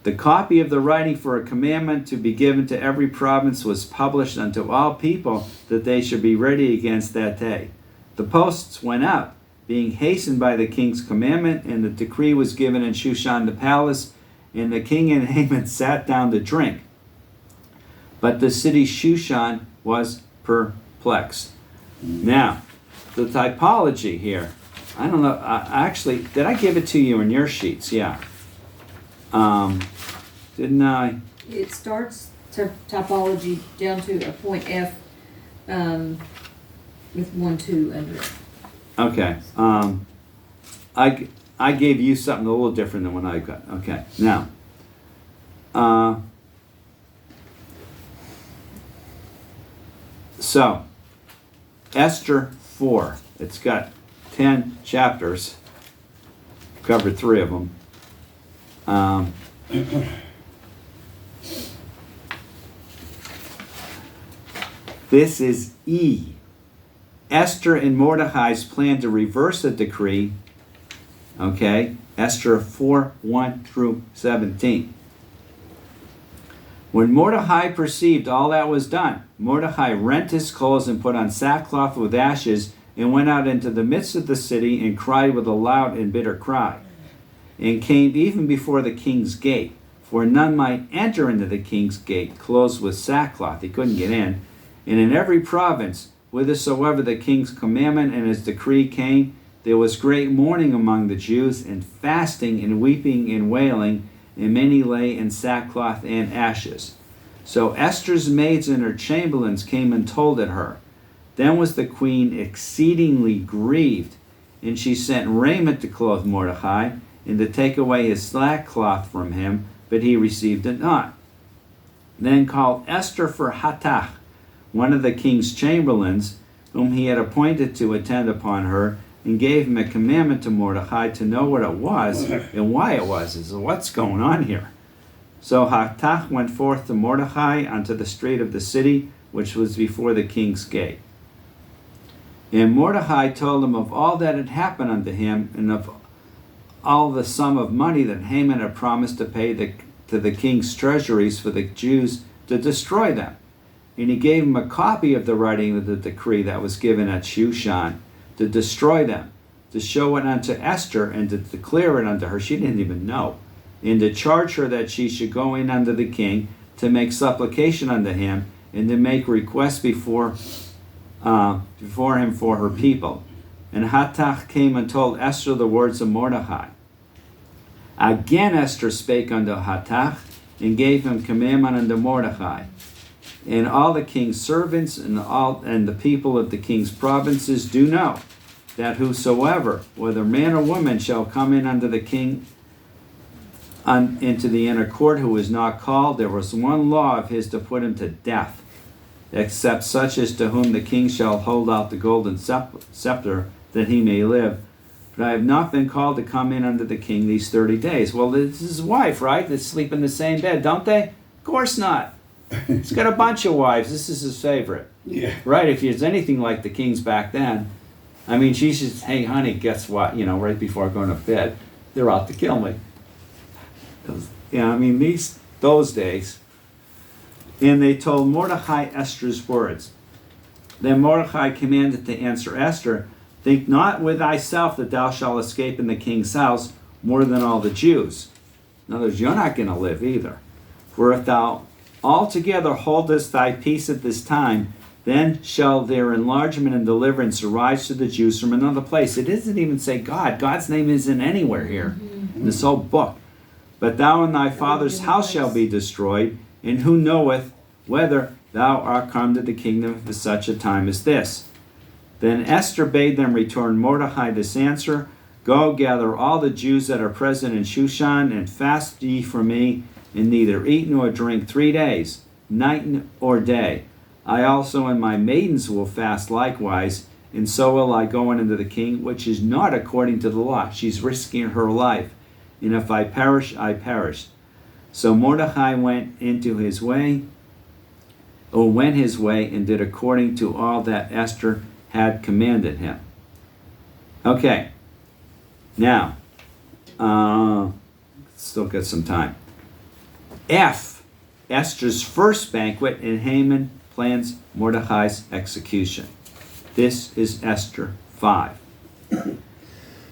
The copy of the writing for a commandment to be given to every province was published unto all people, that they should be ready against that day. The posts went out, being hastened by the king's commandment, and the decree was given in Shushan the palace, and the king and Haman sat down to drink. But the city Shushan was perplexed. Now, the typology here, I don't know, actually, did I give it to you in your sheets? Yeah. Didn't I? It starts typology down to a point F with 1, 2 under it. Okay. I gave you something a little different than what I got. Okay. Now, so Esther 4. It's got 10 chapters. Covered 3 of them. This is E. Esther and Mordecai's plan to reverse the decree. Okay, Esther 4, 1 through 17. When Mordecai perceived all that was done, Mordecai rent his clothes and put on sackcloth with ashes, and went out into the midst of the city and cried with a loud and bitter cry, and came even before the king's gate, for none might enter into the king's gate clothed with sackcloth. He couldn't get in. And in every province, whithersoever the king's commandment and his decree came, there was great mourning among the Jews, and fasting and weeping and wailing, and many lay in sackcloth and ashes. So Esther's maids and her chamberlains came and told it her. Then was the queen exceedingly grieved, and she sent raiment to clothe Mordecai, and to take away his sackcloth from him, but he received it not. Then called Esther for Hattach, one of the king's chamberlains, whom he had appointed to attend upon her, and gave him a commandment to Mordecai to know what it was and why it was. He said, what's going on here? So Hattach went forth to Mordecai unto the street of the city, which was before the king's gate. And Mordecai told him of all that had happened unto him, and of all the sum of money that Haman had promised to pay to the king's treasuries for the Jews to destroy them. And he gave him a copy of the writing of the decree that was given at Shushan to destroy them, to show it unto Esther, and to declare it unto her. She didn't even know. and to charge her that she should go in unto the king to make supplication unto him, and to make request before him for her people. And Hathach came and told Esther the words of Mordecai. Again Esther spake unto Hathach, and gave him commandment unto Mordecai. And all the king's servants and the people of the king's provinces do know that whosoever, whether man or woman, shall come in unto the king into the inner court who is not called, there was one law of his to put him to death, except such as to whom the king shall hold out the golden scepter, that he may live. But I have not been called to come in unto the king these 30 days. Well, this is his wife, right? They sleep in the same bed, don't they? Of course not. He's got a bunch of wives. This is his favorite. Yeah. Right? If he's anything like the kings back then, I mean, she says, hey, honey, guess what? You know, right before going to bed, they're out to kill me. Yeah, I mean, those days. And they told Mordecai Esther's words. Then Mordecai commanded to answer Esther, think not with thyself that thou shalt escape in the king's house more than all the Jews. In other words, you're not going to live either. For if thou altogether holdest thy peace at this time, then shall their enlargement and deliverance arise to the Jews from another place. It doesn't even say God. God's name isn't anywhere here in this whole book. But thou and thy father's house shall be destroyed, and who knoweth whether thou art come to the kingdom for such a time as this? Then Esther bade them return Mordecai this answer, go gather all the Jews that are present in Shushan, and fast ye for me, and neither eat nor drink 3 days, night or day. I also and my maidens will fast likewise, and so will I go in unto the king, which is not according to the law. She's risking her life. And if I perish, I perish. So Mordecai went his way, and did according to all that Esther had commanded him. Okay. Now, still got some time. F, Esther's first banquet, and Haman plans Mordecai's execution. This is Esther 5. Now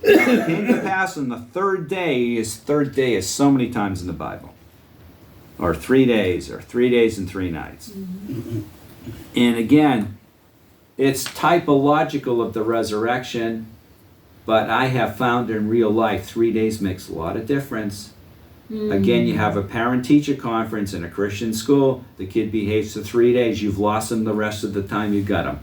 it came to pass on the third day is so many times in the Bible. Or 3 days, or 3 days and 3 nights. Mm-hmm. And again, it's typological of the resurrection, but I have found in real life 3 days makes a lot of difference. Mm-hmm. Again, you have a parent-teacher conference in a Christian school, the kid behaves for 3 days, you've lost him the rest of the time you got him.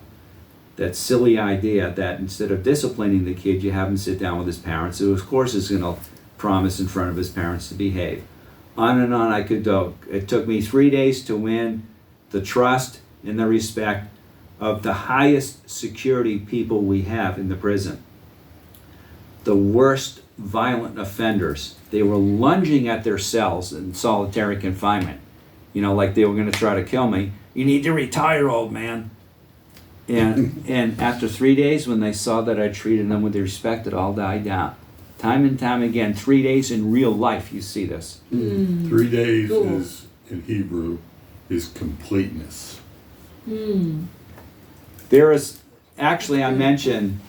That silly idea that instead of disciplining the kid, you have him sit down with his parents, who of course is going to promise in front of his parents to behave. On and on I could go. It took me 3 days to win the trust and the respect of the highest security people we have in the prison. The worst violent offenders. They were lunging at their cells in solitary confinement. You know, like they were going to try to kill me. You need to retire, old man. And after 3 days, when they saw that I treated them with respect, it all died down. Time and time again, 3 days in real life, you see this. 3 days is, in Hebrew, is completeness. There is, actually I mentioned,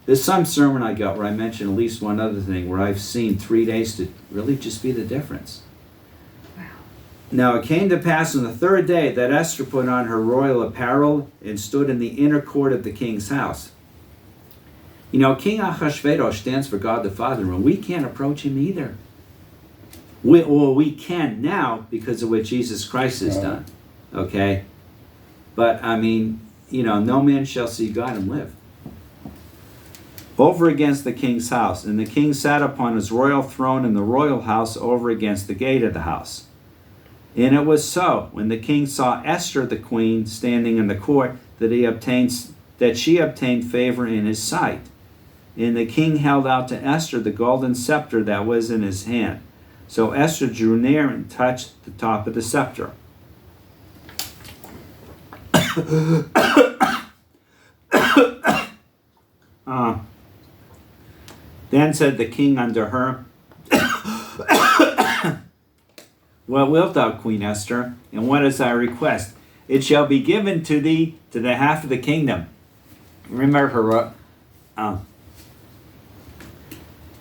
there's some sermon I got where I mentioned at least one other thing where I've seen 3 days to really just be the difference. Now it came to pass on the third day that Esther put on her royal apparel and stood in the inner court of the king's house. You know, King Ahasuerus stands for God the Father, and we can't approach him either. We can now because of what Jesus Christ has done. Okay? But, I mean, you know, no man shall see God and live. Over against the king's house. And the king sat upon his royal throne in the royal house over against the gate of the house. And it was so, when the king saw Esther the queen standing in the court, that she obtained favor in his sight. And the king held out to Esther the golden scepter that was in his hand. So Esther drew near and touched the top of the scepter. Then said the king unto her, what wilt thou, Queen Esther, and what is thy request? It shall be given to thee to the half of the kingdom. Remember her,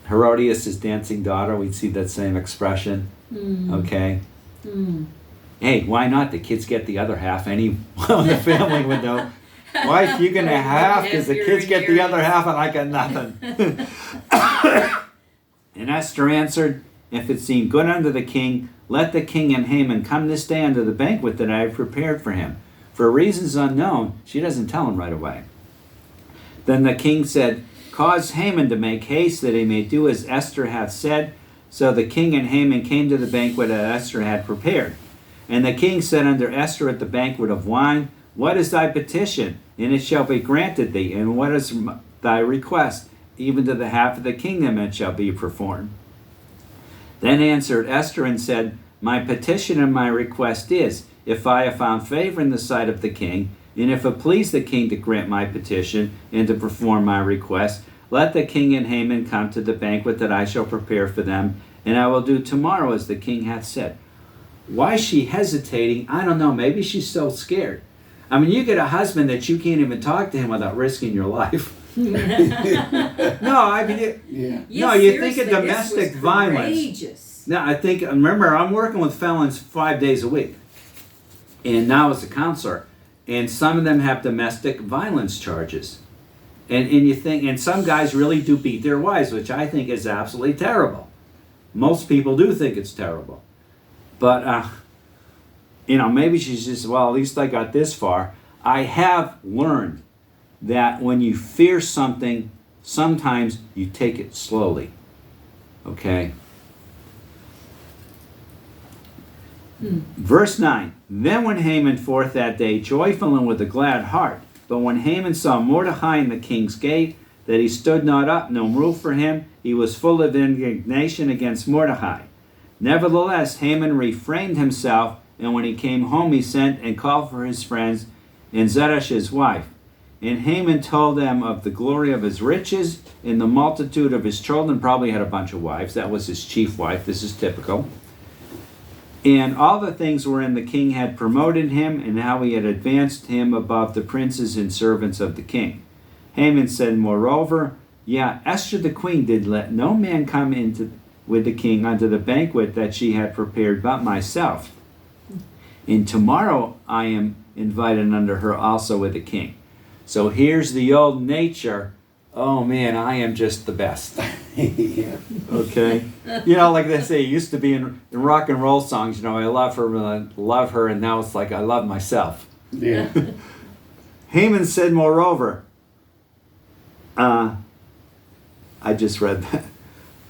Herodias' dancing daughter, we'd see that same expression. Okay. Hey, why not? The kids get the other half. Anyone in the family would know. Wife, you're going to have because the kids get the other half and I got nothing. And Esther answered, if it seemed good unto the king, let the king and Haman come this day unto the banquet that I have prepared for him. For reasons unknown, she doesn't tell him right away. Then the king said, cause Haman to make haste that he may do as Esther hath said. So the king and Haman came to the banquet that Esther had prepared. And the king said unto Esther at the banquet of wine, what is thy petition? And it shall be granted thee. And what is thy request? Even to the half of the kingdom it shall be performed. Then answered Esther and said, my petition and my request is, if I have found favor in the sight of the king, and if it please the king to grant my petition and to perform my request, let the king and Haman come to the banquet that I shall prepare for them, and I will do tomorrow as the king hath said. Why is she hesitating? I don't know. Maybe she's so scared. I mean, you get a husband that you can't even talk to him without risking your life. No, I mean, you think of domestic violence. No, remember, I'm working with felons 5 days a week. And now as a counselor. And some of them have domestic violence charges. And you think, and some guys really do beat their wives, which I think is absolutely terrible. Most people do think it's terrible. But, maybe she's just, well, at least I got this far. I have learned that when you fear something, sometimes you take it slowly. Okay? Verse 9, then went Haman forth that day joyful and with a glad heart. But when Haman saw Mordecai in the king's gate, that he stood not up, no room for him, he was full of indignation against Mordecai. Nevertheless, Haman refrained himself, and when he came home he sent and called for his friends and Zeresh his wife. And Haman told them of the glory of his riches and the multitude of his children. Probably had a bunch of wives. That was his chief wife. This is typical. And all the things wherein the king had promoted him, and how he had advanced him above the princes and servants of the king. Haman said, moreover, Esther the queen did let no man come into with the king unto the banquet that she had prepared but myself. And tomorrow I am invited unto her also with the king. So here's the old nature. Oh man, I am just the best. Okay? Like they say, it used to be in rock and roll songs, I love her, and now it's like I love myself. Yeah. Haman said, moreover, I just read that.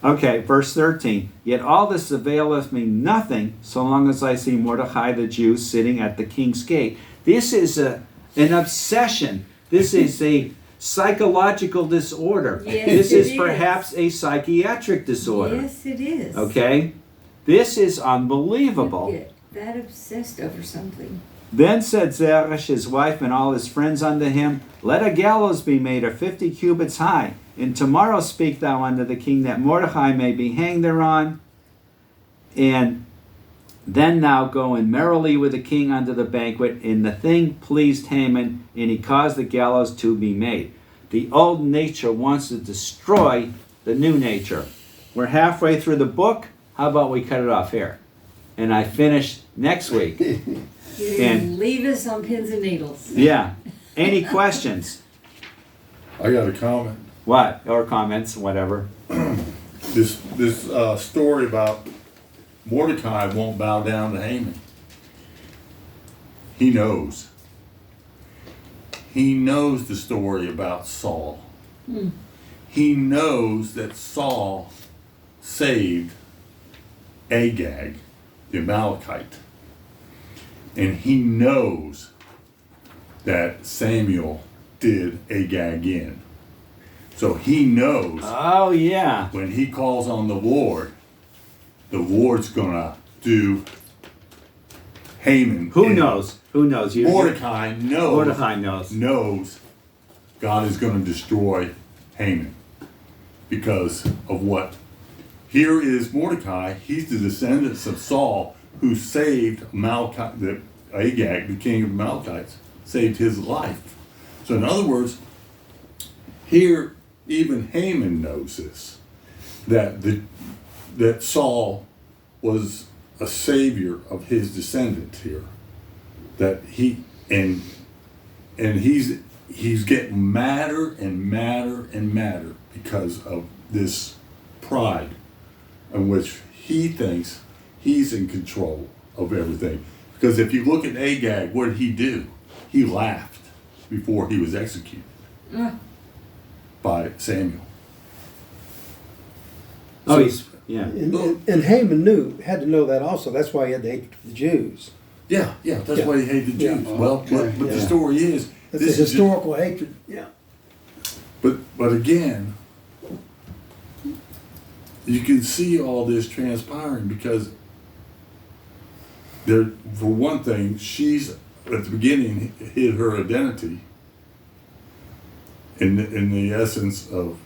Okay, verse 13. Yet all this availeth me nothing, so long as I see Mordecai the Jew sitting at the king's gate. This is an obsession. This is a psychological disorder. Yes, this is is perhaps a psychiatric disorder. Yes, it is. Okay? This is unbelievable. Get that obsessed over something. Then said Zeresh his wife and all his friends unto him, let a gallows be made of 50 cubits high, and tomorrow speak thou unto the king that Mordecai may be hanged thereon. And then thou go in merrily with the king unto the banquet. And the thing pleased Haman, and he caused the gallows to be made. The old nature wants to destroy the new nature. We're halfway through the book. How about we cut it off here? And I finish next week. You're going to leave us on pins and needles. Yeah. Any questions? I got a comment. What? Or comments, whatever. This story about Mordecai won't bow down to Haman. He knows. He knows the story about Saul. He knows that Saul saved Agag, the Amalekite. And he knows that Samuel did Agag in. So he knows. Oh, yeah. When he calls on the Lord's gonna do Haman. Who knows? Who knows? Mordecai knows. Mordecai knows. Knows God is going to destroy Haman because of what? Here is Mordecai. He's the descendants of Saul who saved Agag, the king of the Amalekites, saved his life. So in other words, here even Haman knows this. that Saul was a savior of his descendants here. That he's getting madder and madder and madder because of this pride in which he thinks he's in control of everything. Because if you look at Agag, what did he do? He laughed before he was executed by Samuel. Oh, So- yeah. And Haman had to know that also. That's why he had the hatred for the Jews. Yeah, that's why he hated the Yeah. Jews. Well, but the Yeah. story is, That's a this is historical hatred. Yeah. but again, you can see all this transpiring because there, for one thing, she's at the beginning hid her identity in the essence of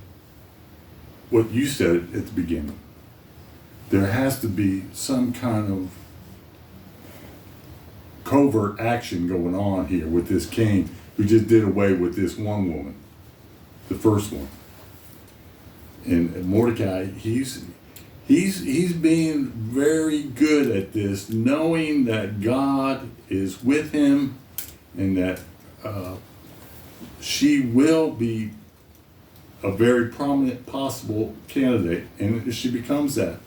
what you said at the beginning. There has to be some kind of covert action going on here with this king who just did away with this one woman, the first one. And Mordecai, he's being very good at this, knowing that God is with him and that she will be a very prominent possible candidate, and she becomes that.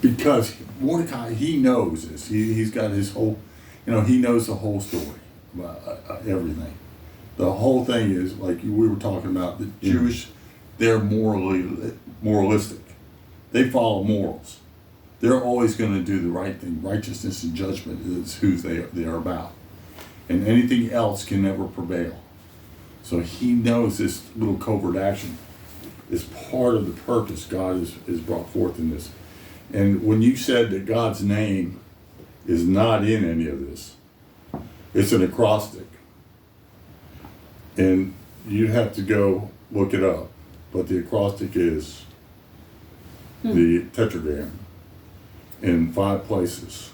Because Mordecai, he knows this. He's got his whole, he knows the whole story about everything. The whole thing is, like we were talking about, the Jewish, they're moralistic. They follow morals. They're always going to do the right thing. Righteousness and judgment is who they are about. And anything else can never prevail. So he knows this little covert action is part of the purpose God is brought forth in this. And when you said that God's name is not in any of this, it's an acrostic. And you'd have to go look it up. But the acrostic is the tetragram in 5 places,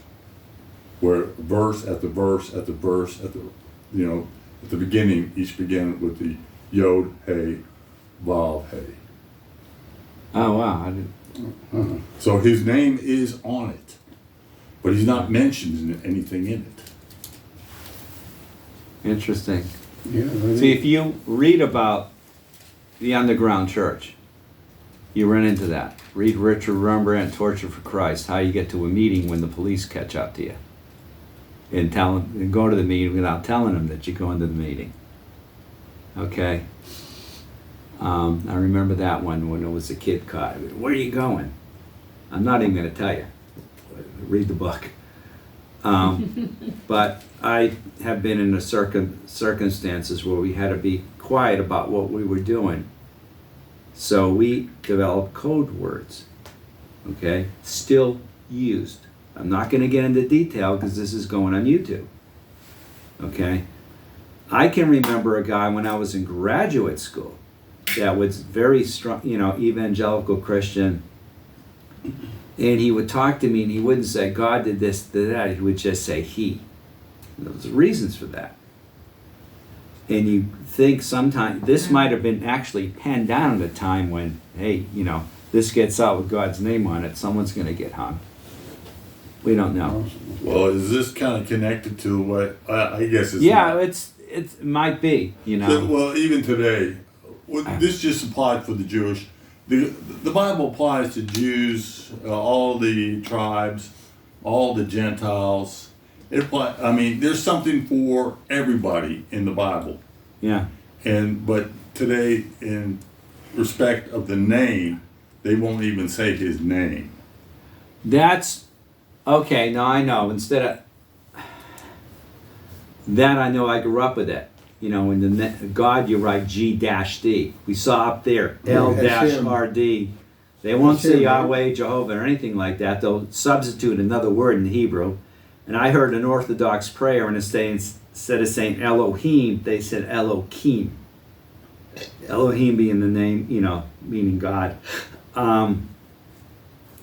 where verse after verse after verse at the beginning, each began with the Yod, Hey, Vav, Hey. Oh, wow. I didn't. So his name is on it, but he's not mentioned in anything in it. Interesting. Yeah. See, if you read about the underground church, you run into that. Read Richard Rembrandt, Torture for Christ, how you get to a meeting when the police catch up to you. And go to the meeting without telling them that you're going to the meeting. Okay? I remember that one when it was a kid caught. Where are you going? I'm not even going to tell you. Read the book. But I have been in circumstances where we had to be quiet about what we were doing. So we developed code words, okay? Still used. I'm not going to get into detail because this is going on YouTube, okay? I can remember a guy when I was in graduate school that was very strong, evangelical Christian, and he would talk to me and he wouldn't say, God did this, did that. He would just say, he. And there was reasons for that. And you think sometimes, this might have been actually penned down at a time when, hey, this gets out with God's name on it, someone's going to get hung. We don't know. Well, is this kind of connected to what, I guess it's Yeah, not. it might be, Well, even today, this just applied for the Jewish. The Bible applies to Jews, all the tribes, all the Gentiles. There's something for everybody in the Bible. Yeah. But today, in respect of the name, they won't even say his name. That's, okay, now I know, instead of, that I know I grew up with it. In the God, you write G-D. We saw up there, L-RD. They won't say Yahweh, Jehovah, or anything like that. They'll substitute another word in Hebrew. And I heard an Orthodox prayer, and instead of saying Elohim, they said Elohim. Elohim being the name, meaning God.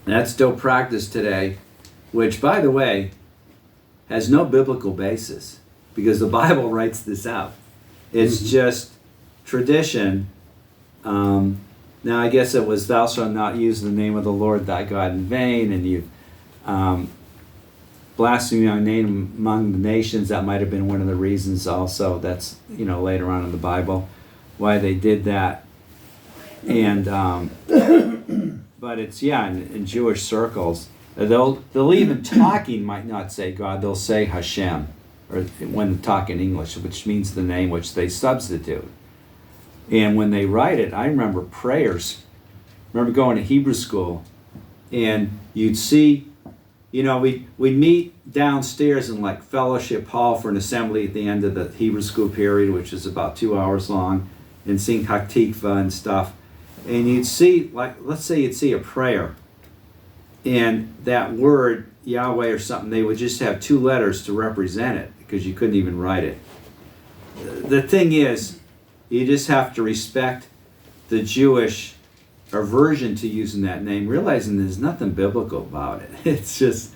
That's still practiced today, which, by the way, has no biblical basis, because the Bible writes this out. It's just tradition, Now I guess it was thou shalt not use the name of the Lord thy God in vain, and you blasphemy my name among the nations. That might have been one of the reasons also. That's, later on in the Bible why they did that. And but it's in Jewish circles they'll even talking might not say God, they'll say Hashem, or when talking English, which means the name which they substitute. And when they write it, I remember prayers. I remember going to Hebrew school, and you'd see, we'd meet downstairs in like fellowship hall for an assembly at the end of the Hebrew school period, which is about 2 hours long, and sing Haktikva and stuff. And you'd see, like, let's say you'd see a prayer, and that word, Yahweh or something, they would just have 2 letters to represent it, because you couldn't even write it. The thing is, you just have to respect the Jewish aversion to using that name, realizing there's nothing biblical about it. It's just,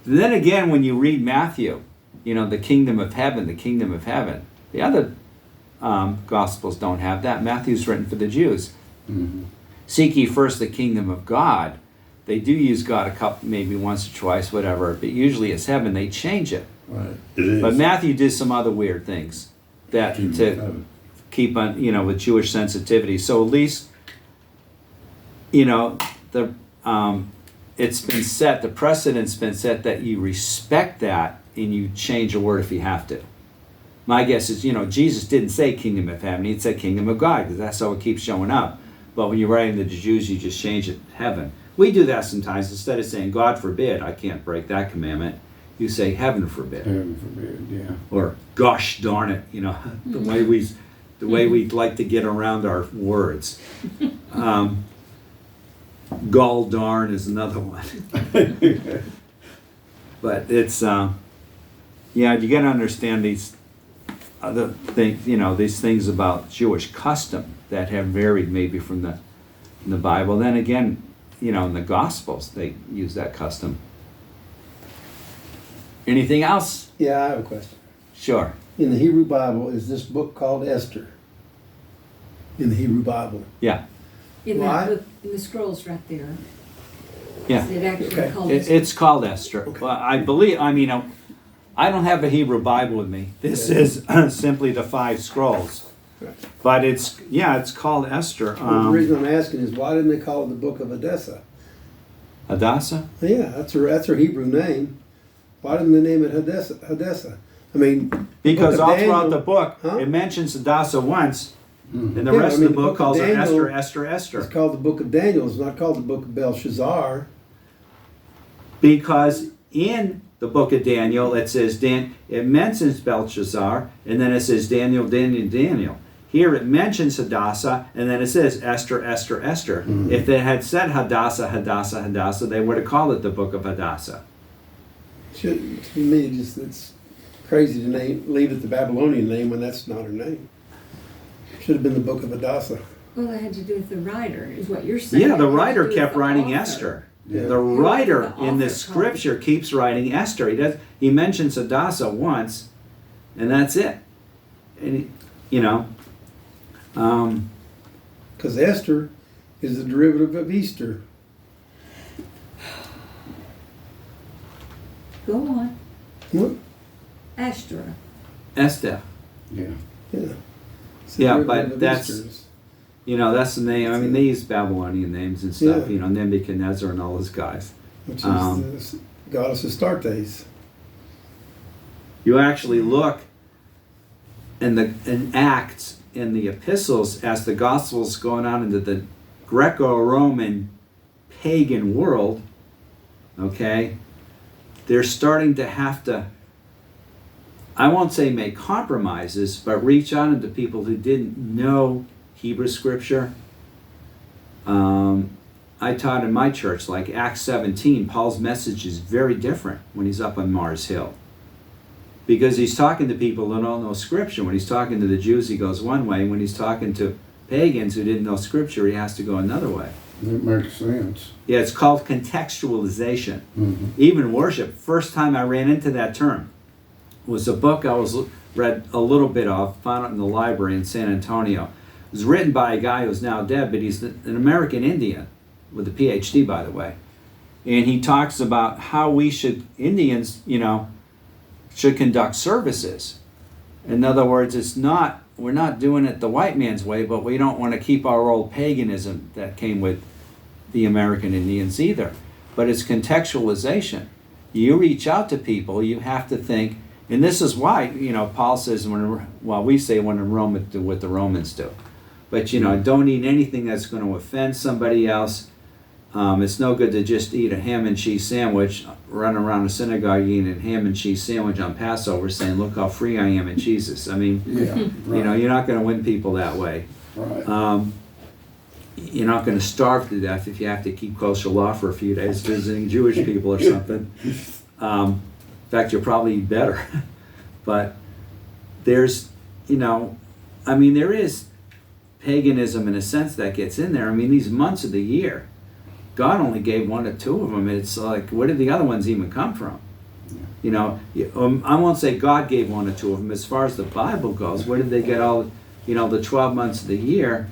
then again, when you read Matthew, the kingdom of heaven, the kingdom of heaven. The other Gospels don't have that. Matthew's written for the Jews. Mm-hmm. Seek ye first the kingdom of God. They do use God a couple, maybe once or twice, whatever, but usually it's heaven. They change it. Right. It is. But Matthew did some other weird things that to keep on, with Jewish sensitivity. So at least, it's been set, the precedent's been set that you respect that and you change a word if you have to. My guess is, Jesus didn't say kingdom of heaven, he said kingdom of God, because that's how it keeps showing up. But when you're writing to the Jews, you just change it to heaven. We do that sometimes. Instead of saying, God forbid, I can't break that commandment, you say, heaven forbid. Heaven forbid, yeah. Or, gosh darn it, the way we like to get around our words. Gall darn is another one. But it's, you got to understand these other things, these things about Jewish custom that have varied maybe from the Bible. Then again, in the Gospels, they use that custom. Anything else? Yeah, I have a question. Sure. In the Hebrew Bible, is this book called Esther? In the Hebrew Bible. Yeah. In Why? that book, in the scrolls right there. Yeah. It actually Okay. called It's called Esther. Okay. Well, I believe, I don't have a Hebrew Bible with me. This is simply the 5 scrolls. Right. But it's called Esther. Well, the reason I'm asking is why didn't they call it the Book of Edessa? Hadassah? Yeah, that's her Hebrew name. Why didn't they name it Hadassah? I mean, Because the book all of throughout Daniel- the book, Huh? it mentions Hadassah once, and the Yeah, rest I mean, of the book calls her Daniel- Esther, It's Esther. called the Book of Daniel. It's not called the Book of Belshazzar. Because in the book of Daniel, it says, it mentions Belshazzar, and then it says Daniel, Daniel, Daniel. Here it mentions Hadassah, and then it says Esther, Esther, Esther. If it had said Hadassah, Hadassah, Hadassah, they would have called it the book of Hadassah. To me, it's crazy to leave it the Babylonian name when that's not her name. Should have been the Book of Hadassah. Well, it had to do with the writer, is what you're saying. Yeah, the It had to writer do with kept the writing author. Esther. Yeah. The writer The in the author scripture keeps writing Esther. He mentions Hadassah once, and that's it. And Because Esther is the derivative of Easter. Go on. What? Ashtoreth. Esther. Yeah. Yeah. It's the Yeah, derivative but of that's- Easter's. That's the name. I mean, they use Babylonian names and stuff. Yeah. Nebuchadnezzar and all those guys. Which is Um, the goddess Astartes. You actually look in Acts, in the epistles, as the gospel's going on into the Greco-Roman pagan world, okay, they're starting to have to, I won't say make compromises, but reach out into people who didn't know Hebrew scripture. I taught in my church, like Acts 17, Paul's message is very different when he's up on Mars Hill. Because he's talking to people who don't know scripture. When he's talking to the Jews, he goes one way. When he's talking to pagans who didn't know scripture, he has to go another way. That makes sense. Yeah, it's called contextualization. Mm-hmm. Even worship. First time I ran into that term was a book I read a little bit of, found it in the library in San Antonio, was written by a guy who's now dead, but he's an American Indian with a PhD, by the way. And he talks about how we should, Indians, should conduct services. In other words, we're not doing it the white man's way, but we don't want to keep our old paganism that came with the American Indians either. But it's contextualization. You reach out to people, you have to think, and this is why, Paul says, we say when in Rome, do what the Romans do. But, don't eat anything that's going to offend somebody else. It's no good to just eat a ham and cheese sandwich, run around a synagogue eating a ham and cheese sandwich on Passover saying, look how free I am in Jesus. I mean, right. You're not going to win people that way. Right. You're not going to starve to death if you have to keep kosher law for a few days visiting Jewish people or something. In fact, you'll probably eat better. But there's, there is paganism in a sense that gets in there. I mean, these months of the year, God only gave 1 or 2 of them. It's like, where did the other ones even come from? I won't say God gave 1 or 2 of them. As far as the Bible goes, where did they get all, the 12 months of the year,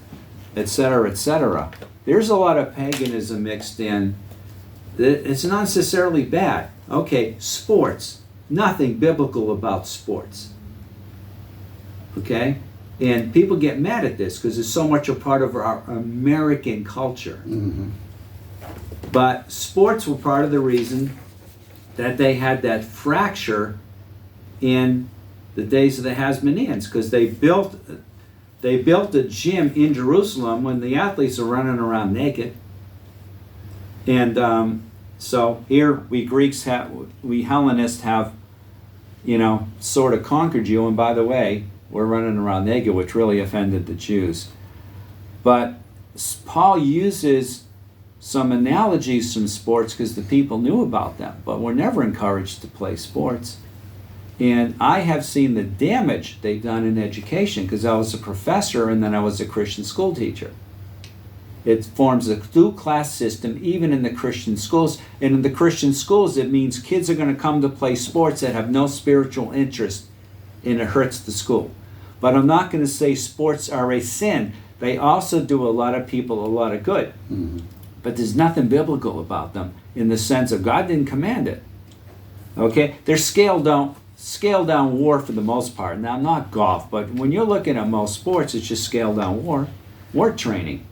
et cetera, et cetera? There's a lot of paganism mixed in. It's not necessarily bad. Okay, sports. Nothing biblical about sports. Okay? And people get mad at this because it's so much a part of our American culture. Mm-hmm. But sports were part of the reason that they had that fracture in the days of the Hasmoneans, because they built a gym in Jerusalem when the athletes are running around naked. And so here we Greeks we Hellenists have, sort of conquered you. And by the way, we're running around naked, which really offended the Jews. But Paul uses some analogies from sports because the people knew about them, but were never encouraged to play sports. And I have seen the damage they've done in education because I was a professor and then I was a Christian school teacher. It forms a two-class system even in the Christian schools. And in the Christian schools, it means kids are going to come to play sports that have no spiritual interest, and it hurts the school. But I'm not going to say sports are a sin. They also do a lot of people a lot of good. Mm-hmm. But there's nothing biblical about them in the sense of God didn't command it. Okay? They're scaled down war for the most part. Now, not golf, but when you're looking at most sports, it's just scaled down war training.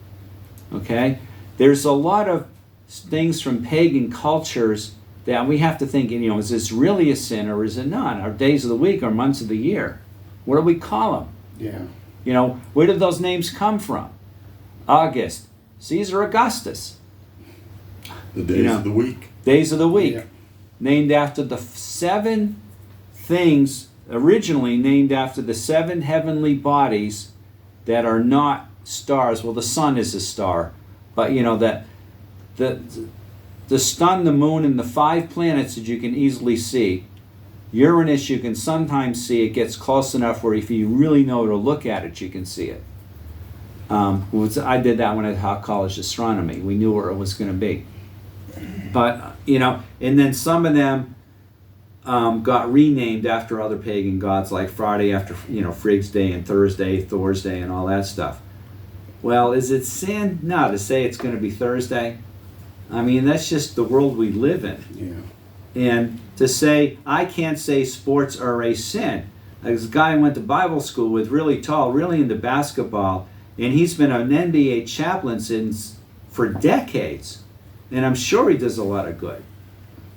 Okay? There's a lot of things from pagan cultures that we have to think, is this really a sin or is it not? Our days of the week or months of the year. What do we call them? Yeah. Where did those names come from? August, Caesar Augustus. The days of the week. Days of the week. Yeah. Named after the 7 things, originally named after the 7 heavenly bodies that are not stars. Well, the sun is a star. But that the sun, the moon, and the 5 planets that you can easily see. Uranus you can sometimes see. It gets close enough where if you really know to look at it, you can see it. I did that when I taught college astronomy. We knew where it was going to be. But, and then some of them got renamed after other pagan gods, like Friday after, Frigg's Day and Thursday, Thor's Day, and all that stuff. Well, is it sin? No, to say it's going to be Thursday. I mean, that's just the world we live in. Yeah. And to say, I can't say sports are a sin. This guy I went to Bible school with, really tall, really into basketball, and he's been an NBA chaplain for decades. And I'm sure he does a lot of good.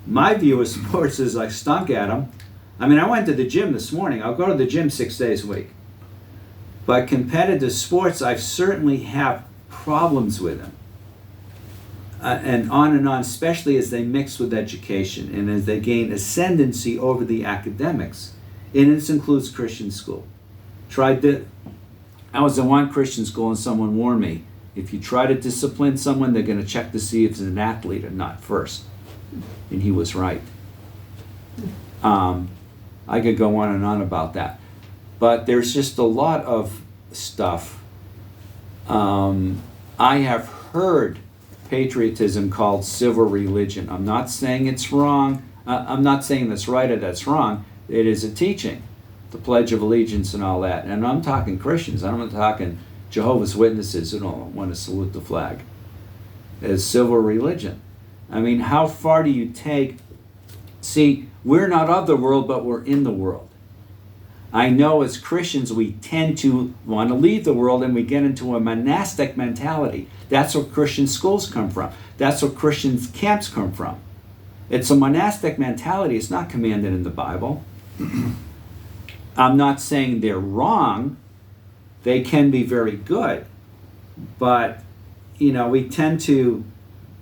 My view of sports is I stunk at him. I mean, I went to the gym this morning. I'll go to the gym 6 days a week. But competitive sports, I certainly have problems with them. And on, especially as they mix with education and as they gain ascendancy over the academics. And this includes Christian school. I was in one Christian school and someone warned me, if you try to discipline someone, they're going to check to see if it's an athlete or not first. And he was right. I could go on and on about that. But there's just a lot of stuff. I have heard patriotism called civil religion. I'm not saying it's wrong. I'm not saying that's right or that's wrong. It is a teaching, the Pledge of Allegiance and all that. And I'm talking Christians. I'm not talking Jehovah's Witnesses who don't want to salute the flag as civil religion. I mean, how far do you take? See, we're not of the world, but we're in the world. I know as Christians we tend to want to leave the world and we get into a monastic mentality. That's where Christian schools come from. That's where Christian camps come from. It's a monastic mentality. It's not commanded in the Bible. I'm not saying they're wrong. They can be very good. But, we tend to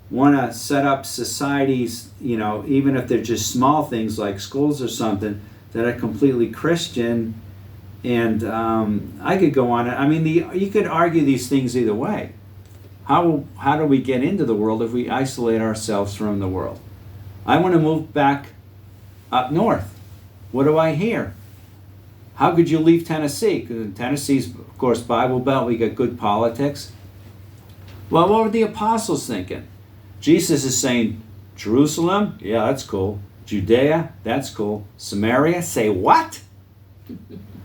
want to set up societies, even if they're just small things like schools or something, that are completely Christian. And I could go on. I mean, you could argue these things either way. How do we get into the world if we isolate ourselves from the world? I want to move back up north. What do I hear? How could you leave Tennessee? Because Tennessee's, of course, Bible Belt. We got good politics. Well, what were the apostles thinking? Jesus is saying, Jerusalem, yeah, that's cool. Judea, that's cool. Samaria, say what?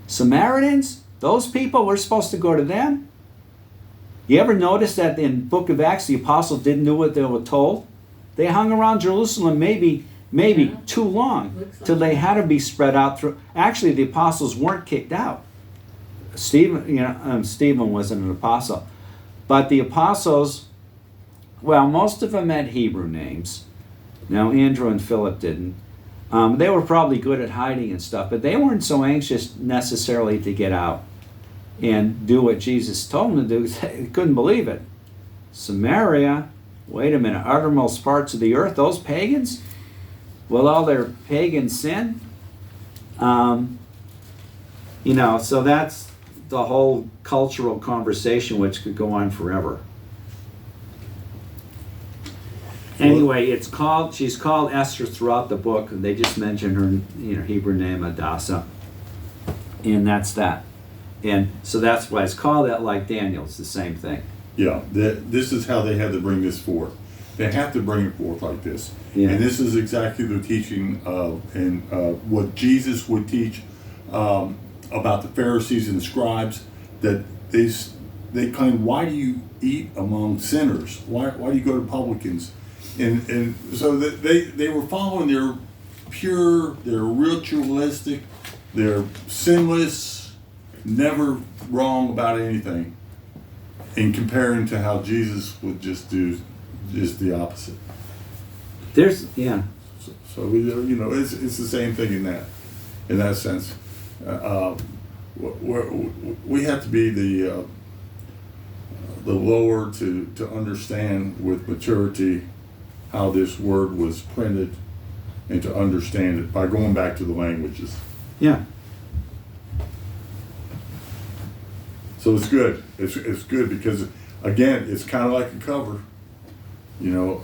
Samaritans? Those people, we're supposed to go to them? You ever notice that in the book of Acts, the apostles didn't do what they were told? They hung around Jerusalem maybe Yeah. too long, Looks like till they it. had to be spread out through. Actually, the apostles weren't kicked out. Stephen wasn't an apostle. But the apostles, well, most of them had Hebrew names. Now, Andrew and Philip didn't. They were probably good at hiding and stuff, but they weren't so anxious necessarily to get out and do what Jesus told them to do. They couldn't believe it. Samaria, wait a minute, uttermost parts of the earth, those pagans? Will all their pagan sin? So that's the whole cultural conversation, which could go on forever. Anyway, she's called Esther throughout the book, and they just mention her Hebrew name, Hadassah. And that's that. And so that's why it's called that, like Daniel. It's the same thing. Yeah, this is how they had to bring this forth. They have to bring it forth like this. Yeah. And this is exactly the teaching and what Jesus would teach about the Pharisees and scribes, that they claim, why do you eat among sinners? Why do you go to publicans? And so that they were following their pure, their ritualistic, their sinless, never wrong about anything, in comparing to how Jesus would just do just the opposite. So it's the same thing in that sense. We have to be the lower to understand with maturity how this word was printed, and to understand it by going back to the languages. Yeah. So it's good. It's good because, again, it's kind of like a cover. You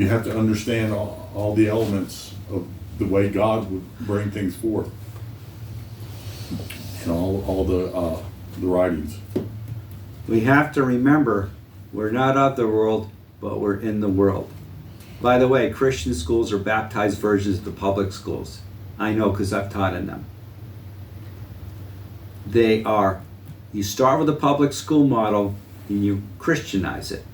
have to understand all the elements of the way God would bring things forth, and all the writings. We have to remember we're not of the world, but we're in the world. By the way, Christian schools are baptized versions of the public schools. I know because I've taught in them. You start with a public school model and you Christianize it.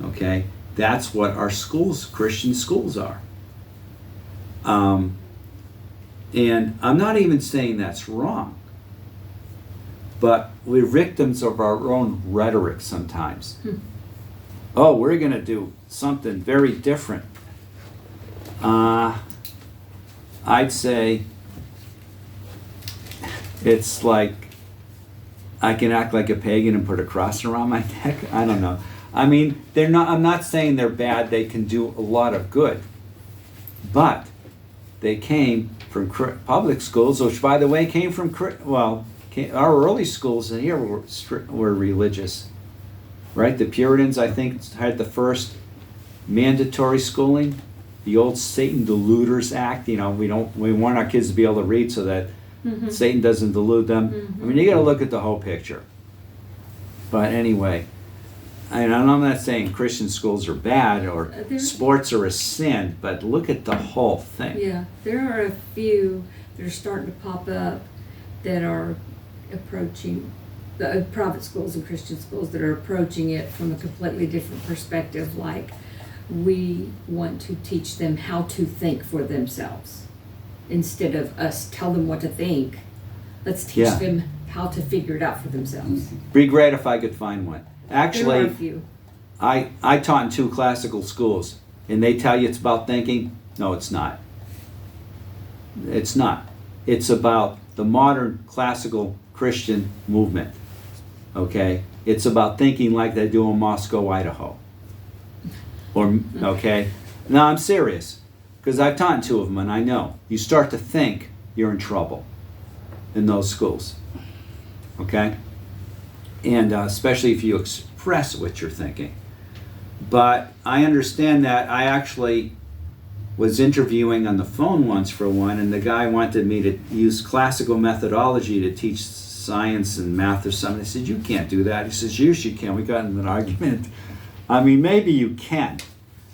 Okay? That's what our schools, Christian schools are. And I'm not even saying that's wrong. But we're victims of our own rhetoric sometimes. Oh, we're going to do something very different. I'd say it's like I can act like a pagan and put a cross around my neck. I don't know. I mean, I'm not saying they're bad. They can do a lot of good. But they came from public schools, which, by the way, came from, our early schools here were religious. Right? The Puritans, I think, had the first mandatory schooling. The old Satan Deluders Act. We want our kids to be able to read so that Satan doesn't delude them. I mean, you got to look at the whole picture. But anyway, and I'm not saying Christian schools are bad or sports are a sin, but look at the whole thing. Yeah, there are a few that are starting to pop up that are approaching the private schools and Christian schools that are approaching it from a completely different perspective, like we want to teach them how to think for themselves. Instead of us tell them what to think, let's teach Yeah. them how to figure it out for themselves. Be great if I could find one. There are a Actually, few. I taught in 2 classical schools, and they tell you it's about thinking. No, it's not. It's not. It's about the modern classical Christian movement. Okay? It's about thinking like they do in Moscow, Idaho. Or, okay? No, I'm serious. Because I've taught in 2 of them, and I know. You start to think, you're in trouble in those schools. Okay? And especially if you express what you're thinking. But I understand that. I actually was interviewing on the phone once for one, and the guy wanted me to use classical methodology to teach science and math or something. I said, you can't do that. He says, yes, you can. We got in an argument. I mean, maybe you can.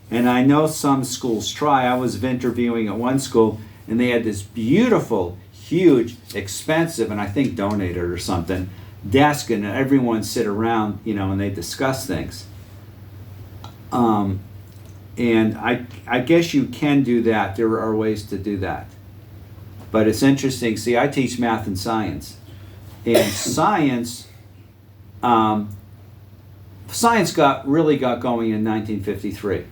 And I know some schools try. I was interviewing at one school, and they had this beautiful, huge, expensive, and I think donated or something, desk, and everyone sit around, you know, and they discuss things. And I guess you can do that. There are ways to do that. But it's interesting. See, I teach math and science. And science really got going in 1953.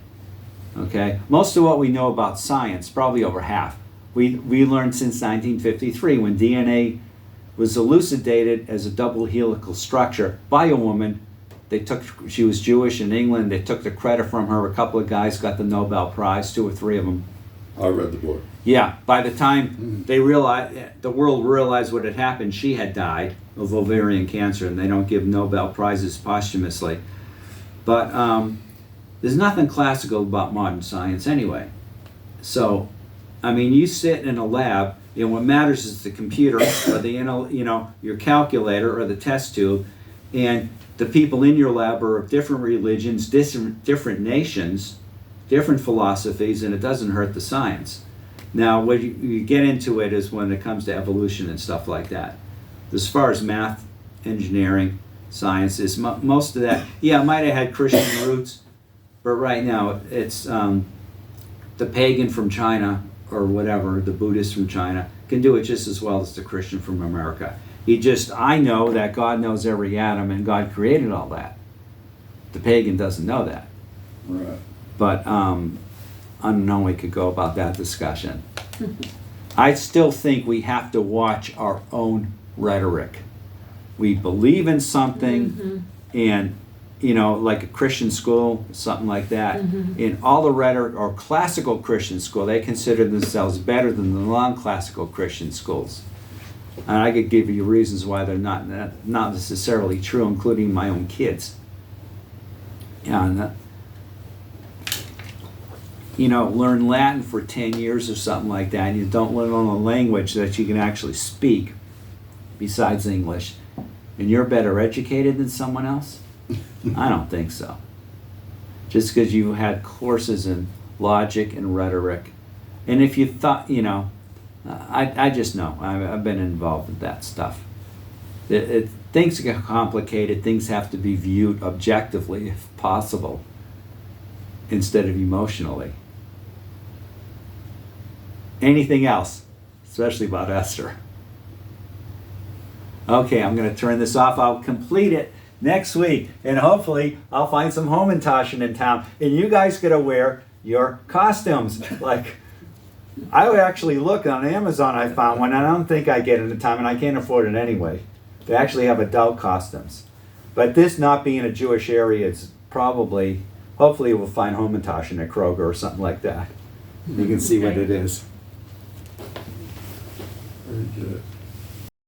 Okay? Most of what we know about science, probably over half, we learned since 1953 when DNA was elucidated as a double helical structure by a woman. She was Jewish in England. They took the credit from her. A couple of guys got the Nobel Prize, 2 or 3 of them. I read the book. Yeah, by the time the world realized what had happened, she had died of ovarian cancer, and they don't give Nobel Prizes posthumously. But there's nothing classical about modern science anyway. So, I mean, you sit in a lab, and what matters is the computer or your calculator or the test tube, and the people in your lab are of different religions, different nations, different philosophies, and it doesn't hurt the science. Now, what you get into it is when it comes to evolution and stuff like that. As far as math, engineering, science, is most of that, yeah, it might have had Christian roots, but right now it's the pagan from China or whatever, the Buddhist from China, can do it just as well as the Christian from America. I know that God knows every atom and God created all that. The pagan doesn't know that. Right. But I don't know, we could go about that discussion. I still think we have to watch our own rhetoric. We believe in something, and, like a Christian school, something like that. In all the rhetoric, or classical Christian school, they consider themselves better than the non-classical Christian schools. And I could give you reasons why they're not necessarily true, including my own kids. And learn Latin for 10 years or something like that, and you don't learn a language that you can actually speak besides English, and you're better educated than someone else? I don't think so. Just because you had courses in logic and rhetoric. And if you thought, I just know. I've been involved with that stuff. Things get complicated. Things have to be viewed objectively, if possible, instead of emotionally. Anything else, especially about Esther? Okay, I'm going to turn this off. I'll complete it next week, and hopefully I'll find some Hamantaschen in town, and you guys get to wear your costumes. Like, I would actually look on Amazon. I found one, and I don't think I get it in time, and I can't afford it anyway. They actually have adult costumes. But this not being a Jewish area, it's hopefully we'll find Hamantaschen at Kroger or something like that. You can see what it is. Very good.